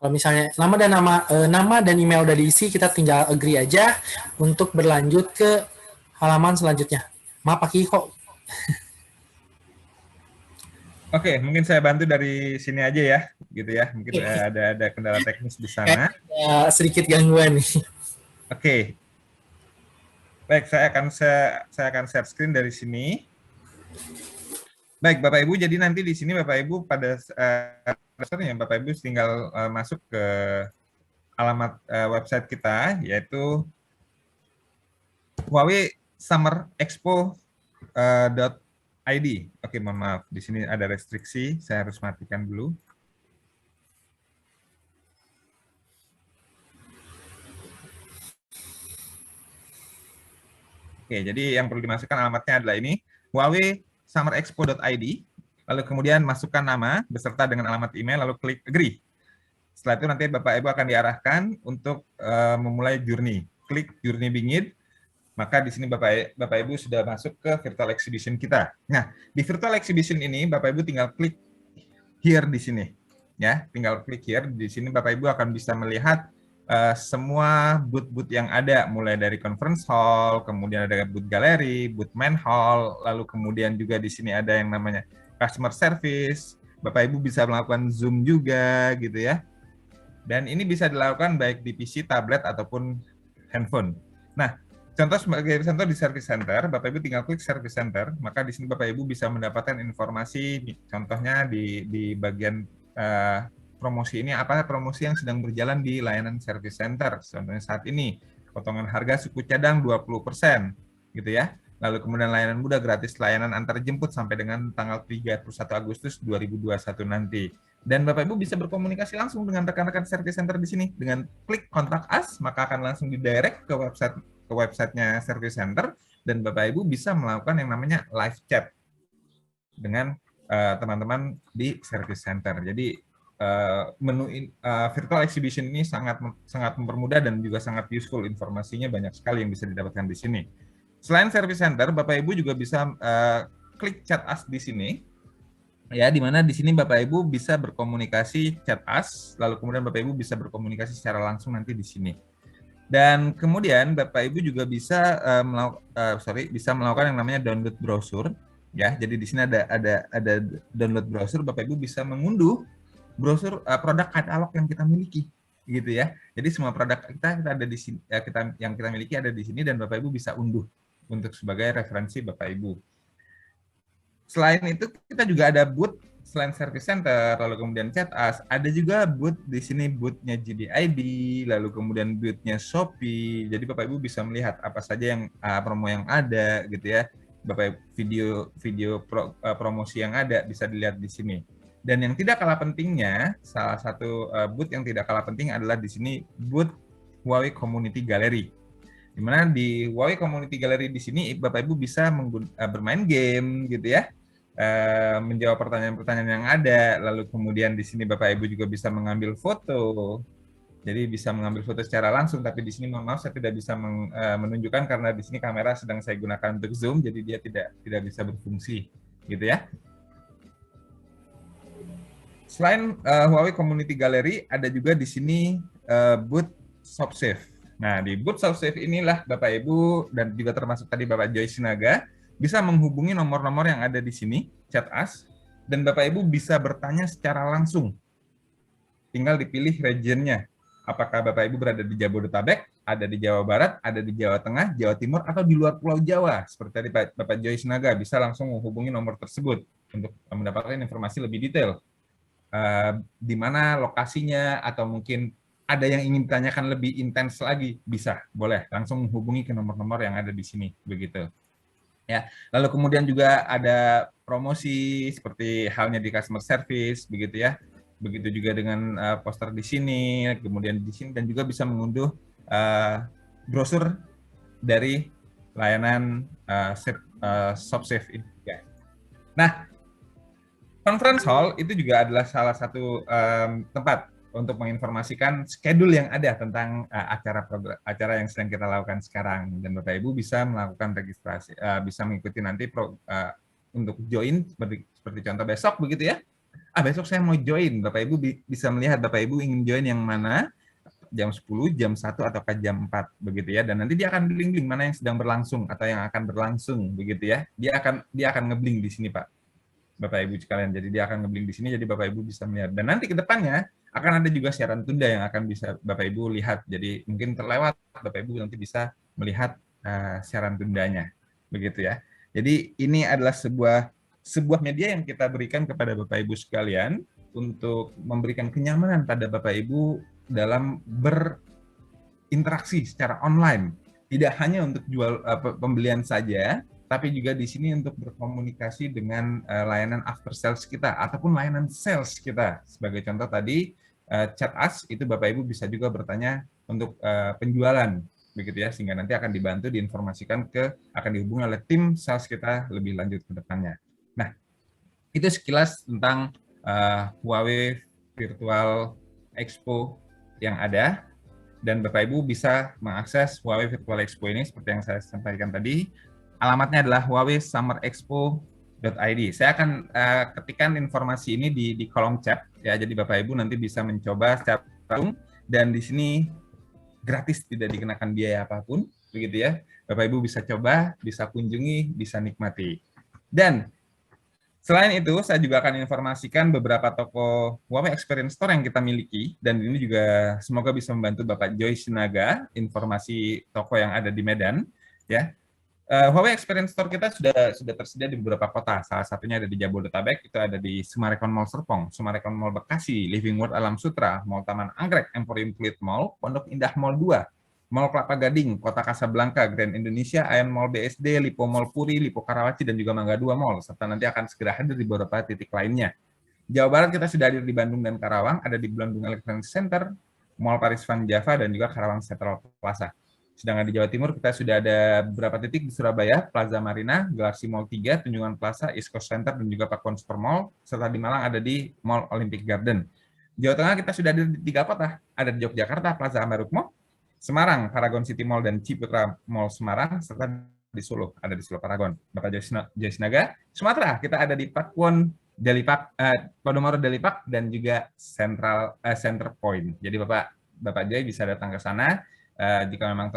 S2: Kalau misalnya nama dan email udah diisi, kita tinggal agree aja untuk berlanjut ke halaman selanjutnya. Maaf Pak Ki kok.
S6: Oke, mungkin saya bantu dari sini aja ya, gitu ya. Mungkin ada kendala teknis di sana.
S2: Sedikit gangguan nih.
S6: Oke. Baik, saya akan share screen dari sini. Baik, Bapak Ibu, jadi nanti di sini Bapak Ibu pada dasarnya Bapak Ibu tinggal masuk ke alamat website kita, yaitu Huawei Summer Expo.id. Oke, mohon maaf, di sini ada restriksi, saya harus matikan dulu. Oke, jadi yang perlu dimasukkan alamatnya adalah ini, Huawei Summer Expo.id, lalu kemudian masukkan nama beserta dengan alamat email, lalu klik agree. Setelah itu nanti Bapak Ibu akan diarahkan untuk memulai journey. Klik journey begin. Maka di sini Bapak Ibu sudah masuk ke virtual exhibition kita. Nah, di virtual exhibition ini Bapak Ibu tinggal klik here di sini. Ya, tinggal klik here. Di sini Bapak Ibu akan bisa melihat semua booth-booth yang ada, mulai dari conference hall, kemudian ada booth galeri, booth main hall, lalu kemudian juga di sini ada yang namanya customer service. Bapak Ibu bisa melakukan Zoom juga gitu ya. Dan ini bisa dilakukan baik di PC, tablet ataupun handphone. Nah, sebagai contoh di Service Center, Bapak Ibu tinggal klik Service Center, maka di sini Bapak Ibu bisa mendapatkan informasi, contohnya di bagian promosi ini, apa promosi yang sedang berjalan di layanan Service Center. Contohnya saat ini, potongan harga suku cadang 20%, gitu ya. Lalu kemudian layanan mudah gratis layanan antar jemput sampai dengan tanggal 31 Agustus 2021 nanti. Dan Bapak Ibu bisa berkomunikasi langsung dengan rekan-rekan Service Center di sini. Dengan klik kontak us, maka akan langsung didirect ke websitenya Service Center, dan Bapak Ibu bisa melakukan yang namanya live chat dengan teman-teman di Service Center. Jadi menu virtual exhibition ini sangat mempermudah dan juga sangat useful, informasinya banyak sekali yang bisa didapatkan di sini. Selain Service Center, Bapak Ibu juga bisa klik chat us di sini. Ya, di mana di sini Bapak Ibu bisa berkomunikasi chat us, lalu kemudian Bapak Ibu bisa berkomunikasi secara langsung nanti di sini. Dan kemudian Bapak Ibu juga bisa bisa melakukan yang namanya download brosur, ya. Jadi di sini ada download brosur, Bapak Ibu bisa mengunduh brosur produk katalog yang kita miliki, gitu ya. Jadi semua produk kita ada di sini, yang kita miliki ada di sini, dan Bapak Ibu bisa unduh untuk sebagai referensi Bapak Ibu. Selain itu kita juga ada booth. Selain Service Center, lalu kemudian chat us, ada juga booth di sini, booth-nya JDID, lalu kemudian booth-nya Shopee. Jadi Bapak Ibu bisa melihat apa saja yang promo yang ada gitu ya. Bapak video promosi yang ada bisa dilihat di sini. Dan yang tidak kalah pentingnya, salah satu booth yang tidak kalah penting adalah di sini booth Huawei Community Gallery. Di mana di Huawei Community Gallery di sini Bapak Ibu bisa bermain game gitu ya. Menjawab pertanyaan-pertanyaan yang ada, lalu kemudian di sini Bapak Ibu juga bisa mengambil foto. Jadi bisa mengambil foto secara langsung, tapi di sini mohon maaf saya tidak bisa menunjukkan karena di sini kamera sedang saya gunakan untuk zoom, jadi dia tidak bisa berfungsi, gitu ya. Selain Huawei Community Gallery, ada juga di sini booth ShopSafe. Nah, di booth ShopSafe inilah Bapak Ibu dan juga termasuk tadi Bapak Joy Sinaga bisa menghubungi nomor-nomor yang ada di sini, chat us, dan Bapak Ibu bisa bertanya secara langsung. Tinggal dipilih regionnya. Apakah Bapak Ibu berada di Jabodetabek, ada di Jawa Barat, ada di Jawa Tengah, Jawa Timur, atau di luar Pulau Jawa. Seperti tadi Bapak Joy Sinaga bisa langsung menghubungi nomor tersebut untuk mendapatkan informasi lebih detail. Di mana lokasinya, atau mungkin ada yang ingin ditanyakan lebih intens lagi, bisa, boleh langsung menghubungi ke nomor-nomor yang ada di sini, begitu. Ya, lalu kemudian juga ada promosi seperti halnya di customer service, begitu ya. Begitu juga dengan poster di sini, kemudian di sini, dan juga bisa mengunduh brosur dari layanan ShopSafe ini. Nah, conference hall itu juga adalah salah satu tempat untuk menginformasikan schedule yang ada tentang acara yang sedang kita lakukan sekarang, dan Bapak Ibu bisa melakukan registrasi, bisa mengikuti nanti untuk join seperti contoh besok, begitu ya. Besok saya mau join, Bapak Ibu bisa melihat Bapak Ibu ingin join yang mana, jam 10, jam 1, ataukah jam 4, begitu ya. Dan nanti dia akan bling-bling mana yang sedang berlangsung atau yang akan berlangsung, begitu ya. Dia akan ngebling di sini, Pak, Bapak Ibu sekalian. Jadi dia akan ngebling di sini, jadi Bapak Ibu bisa melihat. Dan nanti ke depannya akan ada juga siaran tunda yang akan bisa Bapak Ibu lihat. Jadi mungkin terlewat, Bapak Ibu nanti bisa melihat siaran tundanya, begitu ya. Jadi ini adalah sebuah media yang kita berikan kepada Bapak Ibu sekalian untuk memberikan kenyamanan pada Bapak Ibu dalam berinteraksi secara online. Tidak hanya untuk jual pembelian saja, tapi juga di sini untuk berkomunikasi dengan layanan after sales kita ataupun layanan sales kita. Sebagai contoh tadi chat us itu Bapak Ibu bisa juga bertanya untuk penjualan, begitu ya, sehingga nanti akan dibantu diinformasikan akan dihubungi oleh tim sales kita lebih lanjut ke depannya. Nah, itu sekilas tentang Huawei Virtual Expo yang ada, dan Bapak Ibu bisa mengakses Huawei Virtual Expo ini seperti yang saya sampaikan tadi. Alamatnya adalah huawei-summerexpo.id. Saya akan ketikkan informasi ini di kolom chat ya, jadi Bapak Ibu nanti bisa mencoba secara langsung, dan di sini gratis, tidak dikenakan biaya apapun, begitu ya. Bapak Ibu bisa coba, bisa kunjungi, bisa nikmati. Dan selain itu, saya juga akan informasikan beberapa toko Huawei Experience Store yang kita miliki, dan ini juga semoga bisa membantu Bapak Joy Sinaga informasi toko yang ada di Medan. Ya, Huawei Experience Store kita sudah tersedia di beberapa kota. Salah satunya ada di Jabodetabek, itu ada di Summarecon Mall Serpong, Summarecon Mall Bekasi, Living World Alam Sutra, Mall Taman Anggrek, Emporium Fleet Mall, Pondok Indah Mall 2, Mall Kelapa Gading, Kota Kasablanka, Grand Indonesia, Ayan Mall BSD, Lipo Mall Puri, Lipo Karawaci, dan juga Mangga 2 Mall, serta nanti akan segera hadir di beberapa titik lainnya. Jawa Barat kita sudah hadir di Bandung dan Karawang, ada di Bandung Electronic Center, Mall Paris Van Java, dan juga Karawang Central Plaza. Sedangkan di Jawa Timur kita sudah ada beberapa titik di Surabaya, Plaza Marina, Galaxy Mall 3, Tunjungan Plaza, East Coast Center, dan juga Pakuan Super Mall, serta di Malang ada di Mall Olympic Garden. Jawa Tengah kita sudah ada di 3 kota, ada di Yogyakarta, Plaza Amarukmo, Semarang, Paragon City Mall, dan Ciputra Mall Semarang, serta di Solo, ada di Solo Paragon. Bapak Joy Sinaga, Sumatera, kita ada di Pakuwon, Podomoro Delipak, dan juga Center Point. Jadi Bapak Joy bisa datang ke sana, jika memang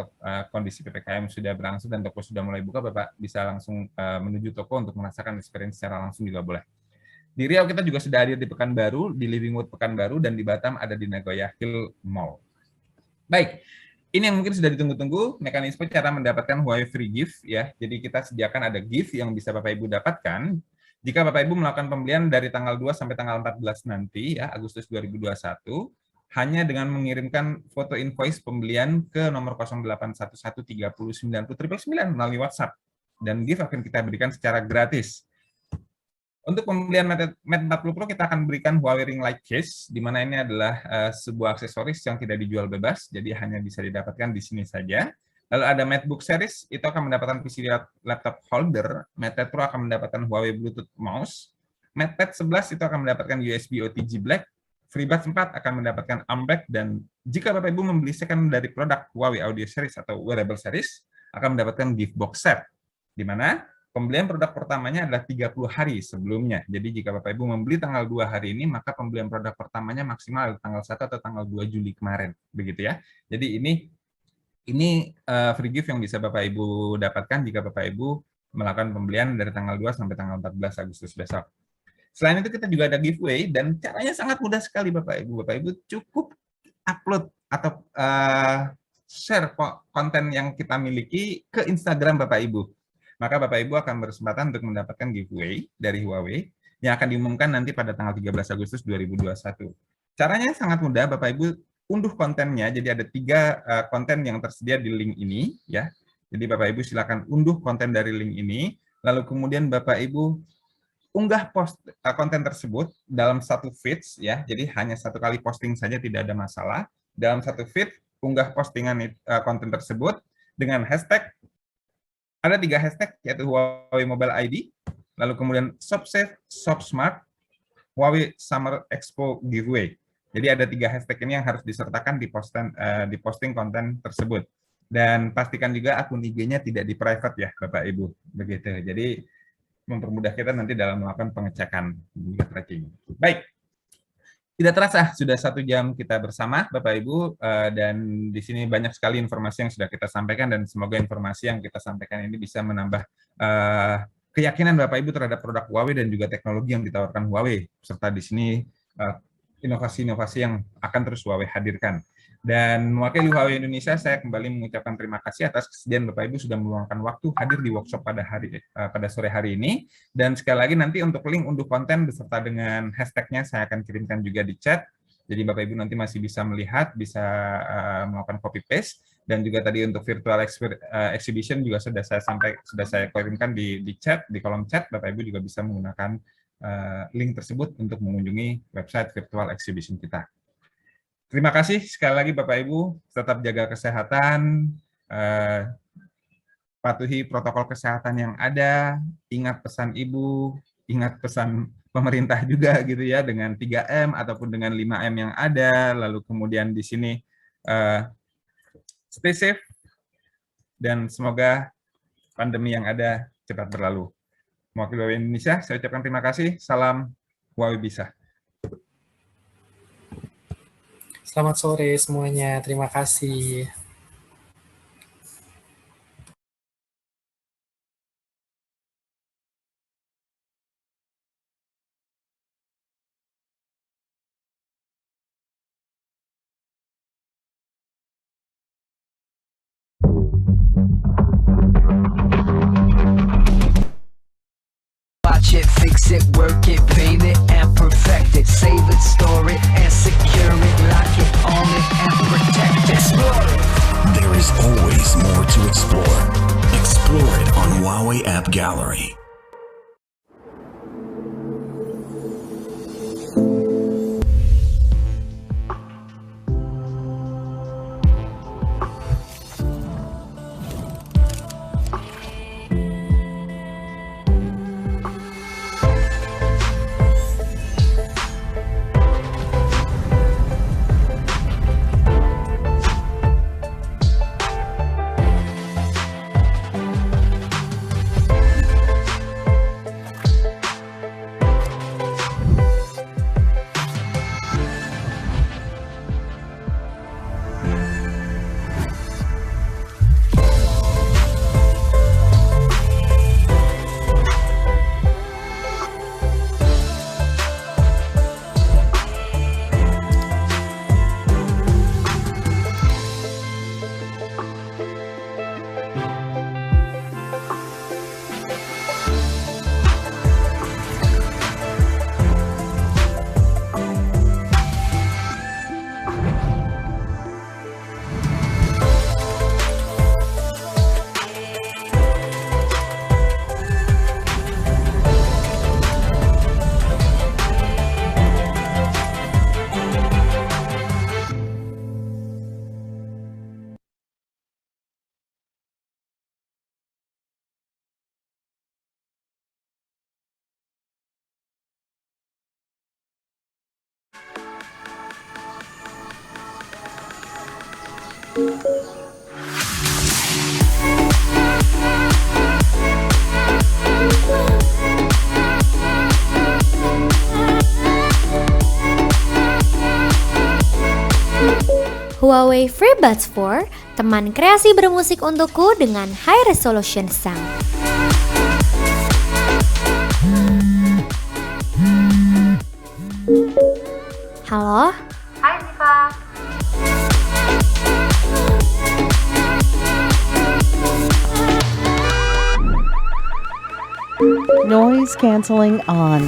S6: kondisi PPKM sudah berlangsung dan toko sudah mulai buka, Bapak bisa langsung menuju toko untuk merasakan experience secara langsung juga boleh. Di Riau kita juga sudah hadir di Pekanbaru, di Living Wood Pekanbaru, dan di Batam ada di Nagoya Hill Mall. Baik. Ini yang mungkin sudah ditunggu-tunggu, mekanisme cara mendapatkan Huawei Free Gift ya. Jadi kita sediakan ada gift yang bisa Bapak Ibu dapatkan jika Bapak Ibu melakukan pembelian dari tanggal 2 sampai tanggal 14 nanti ya, Agustus 2021, hanya dengan mengirimkan foto invoice pembelian ke nomor 0811 30 90 999 melalui WhatsApp. dan gift akan kita berikan secara gratis. Untuk pembelian Mate 40 Pro kita akan berikan Huawei Ring Light Case, di mana ini adalah sebuah aksesoris yang tidak dijual bebas, jadi hanya bisa didapatkan di sini saja. Lalu ada MateBook Series, itu akan mendapatkan PC laptop holder. Mate Pro akan mendapatkan Huawei Bluetooth Mouse. MatePad 11 itu akan mendapatkan USB OTG Black. FreeBuds 4 akan mendapatkan AMBAC, dan jika Bapak Ibu membeli second dari produk Huawei Audio Series atau Wearable Series, akan mendapatkan gift box set, di mana pembelian produk pertamanya adalah 30 hari sebelumnya. Jadi jika Bapak Ibu membeli tanggal 2 hari ini, maka pembelian produk pertamanya maksimal tanggal 1 atau tanggal 2 Juli kemarin, begitu ya. Jadi ini free gift yang bisa Bapak Ibu dapatkan jika Bapak Ibu melakukan pembelian dari tanggal 2 sampai tanggal 14 Agustus besok. Selain itu kita juga ada giveaway, dan caranya sangat mudah sekali Bapak Ibu. Bapak Ibu cukup upload atau share konten yang kita miliki ke Instagram Bapak Ibu. Maka Bapak Ibu akan berkesempatan untuk mendapatkan giveaway dari Huawei yang akan diumumkan nanti pada tanggal 13 Agustus 2021. Caranya sangat mudah, Bapak Ibu unduh kontennya. Jadi ada 3 konten yang tersedia di link ini, ya. Jadi Bapak Ibu silakan unduh konten dari link ini, lalu kemudian Bapak Ibu unggah konten tersebut dalam satu feeds, ya. Jadi hanya 1 kali posting saja, tidak ada masalah. Dalam satu feed unggah postingan konten tersebut dengan hashtag. Ada 3 hashtag, yaitu Huawei Mobile ID, lalu kemudian ShopSafe, ShopSmart, Huawei Summer Expo Giveaway. Jadi ada 3 hashtag ini yang harus disertakan di posting konten tersebut. Dan pastikan juga akun IG-nya tidak di private ya, Bapak Ibu. Begitu. Jadi mempermudah kita nanti dalam melakukan pengecekan juga tracking. Baik. Tidak terasa, sudah 1 jam kita bersama, Bapak Ibu, dan di sini banyak sekali informasi yang sudah kita sampaikan, dan semoga informasi yang kita sampaikan ini bisa menambah keyakinan Bapak Ibu terhadap produk Huawei dan juga teknologi yang ditawarkan Huawei, serta di sini inovasi-inovasi yang akan terus Huawei hadirkan. Dan mewakili Huawei Indonesia, saya kembali mengucapkan terima kasih atas kesediaan Bapak Ibu sudah meluangkan waktu hadir di workshop pada sore hari ini. Dan sekali lagi nanti untuk link unduh konten beserta dengan hashtagnya saya akan kirimkan juga di chat. Jadi Bapak Ibu nanti masih bisa melihat, bisa melakukan copy paste, dan juga tadi untuk virtual exhibition juga sudah saya kirimkan di chat, di kolom chat. Bapak Ibu juga bisa menggunakan link tersebut untuk mengunjungi website virtual exhibition kita. Terima kasih sekali lagi Bapak Ibu, tetap jaga kesehatan, patuhi protokol kesehatan yang ada, ingat pesan Ibu, ingat pesan pemerintah juga gitu ya, dengan 3M ataupun dengan 5M yang ada, lalu kemudian di sini stay safe, dan semoga pandemi yang ada cepat berlalu. Mewakili Huawei Indonesia, saya ucapkan terima kasih, salam Huawei Bisa.
S2: Selamat sore semuanya, terima kasih.
S9: Watch it, fix it, work it, paint it, and perfect it. Save it, store it, and secure it. Lock it, own it, and protect it. Explore it.
S10: There is always more to explore. Explore it on Huawei App Gallery.
S1: Huawei FreeBuds 4, teman kreasi bermusik untukku dengan high resolution sound. Halo?
S11: Hai Ziva.
S3: Noise canceling on.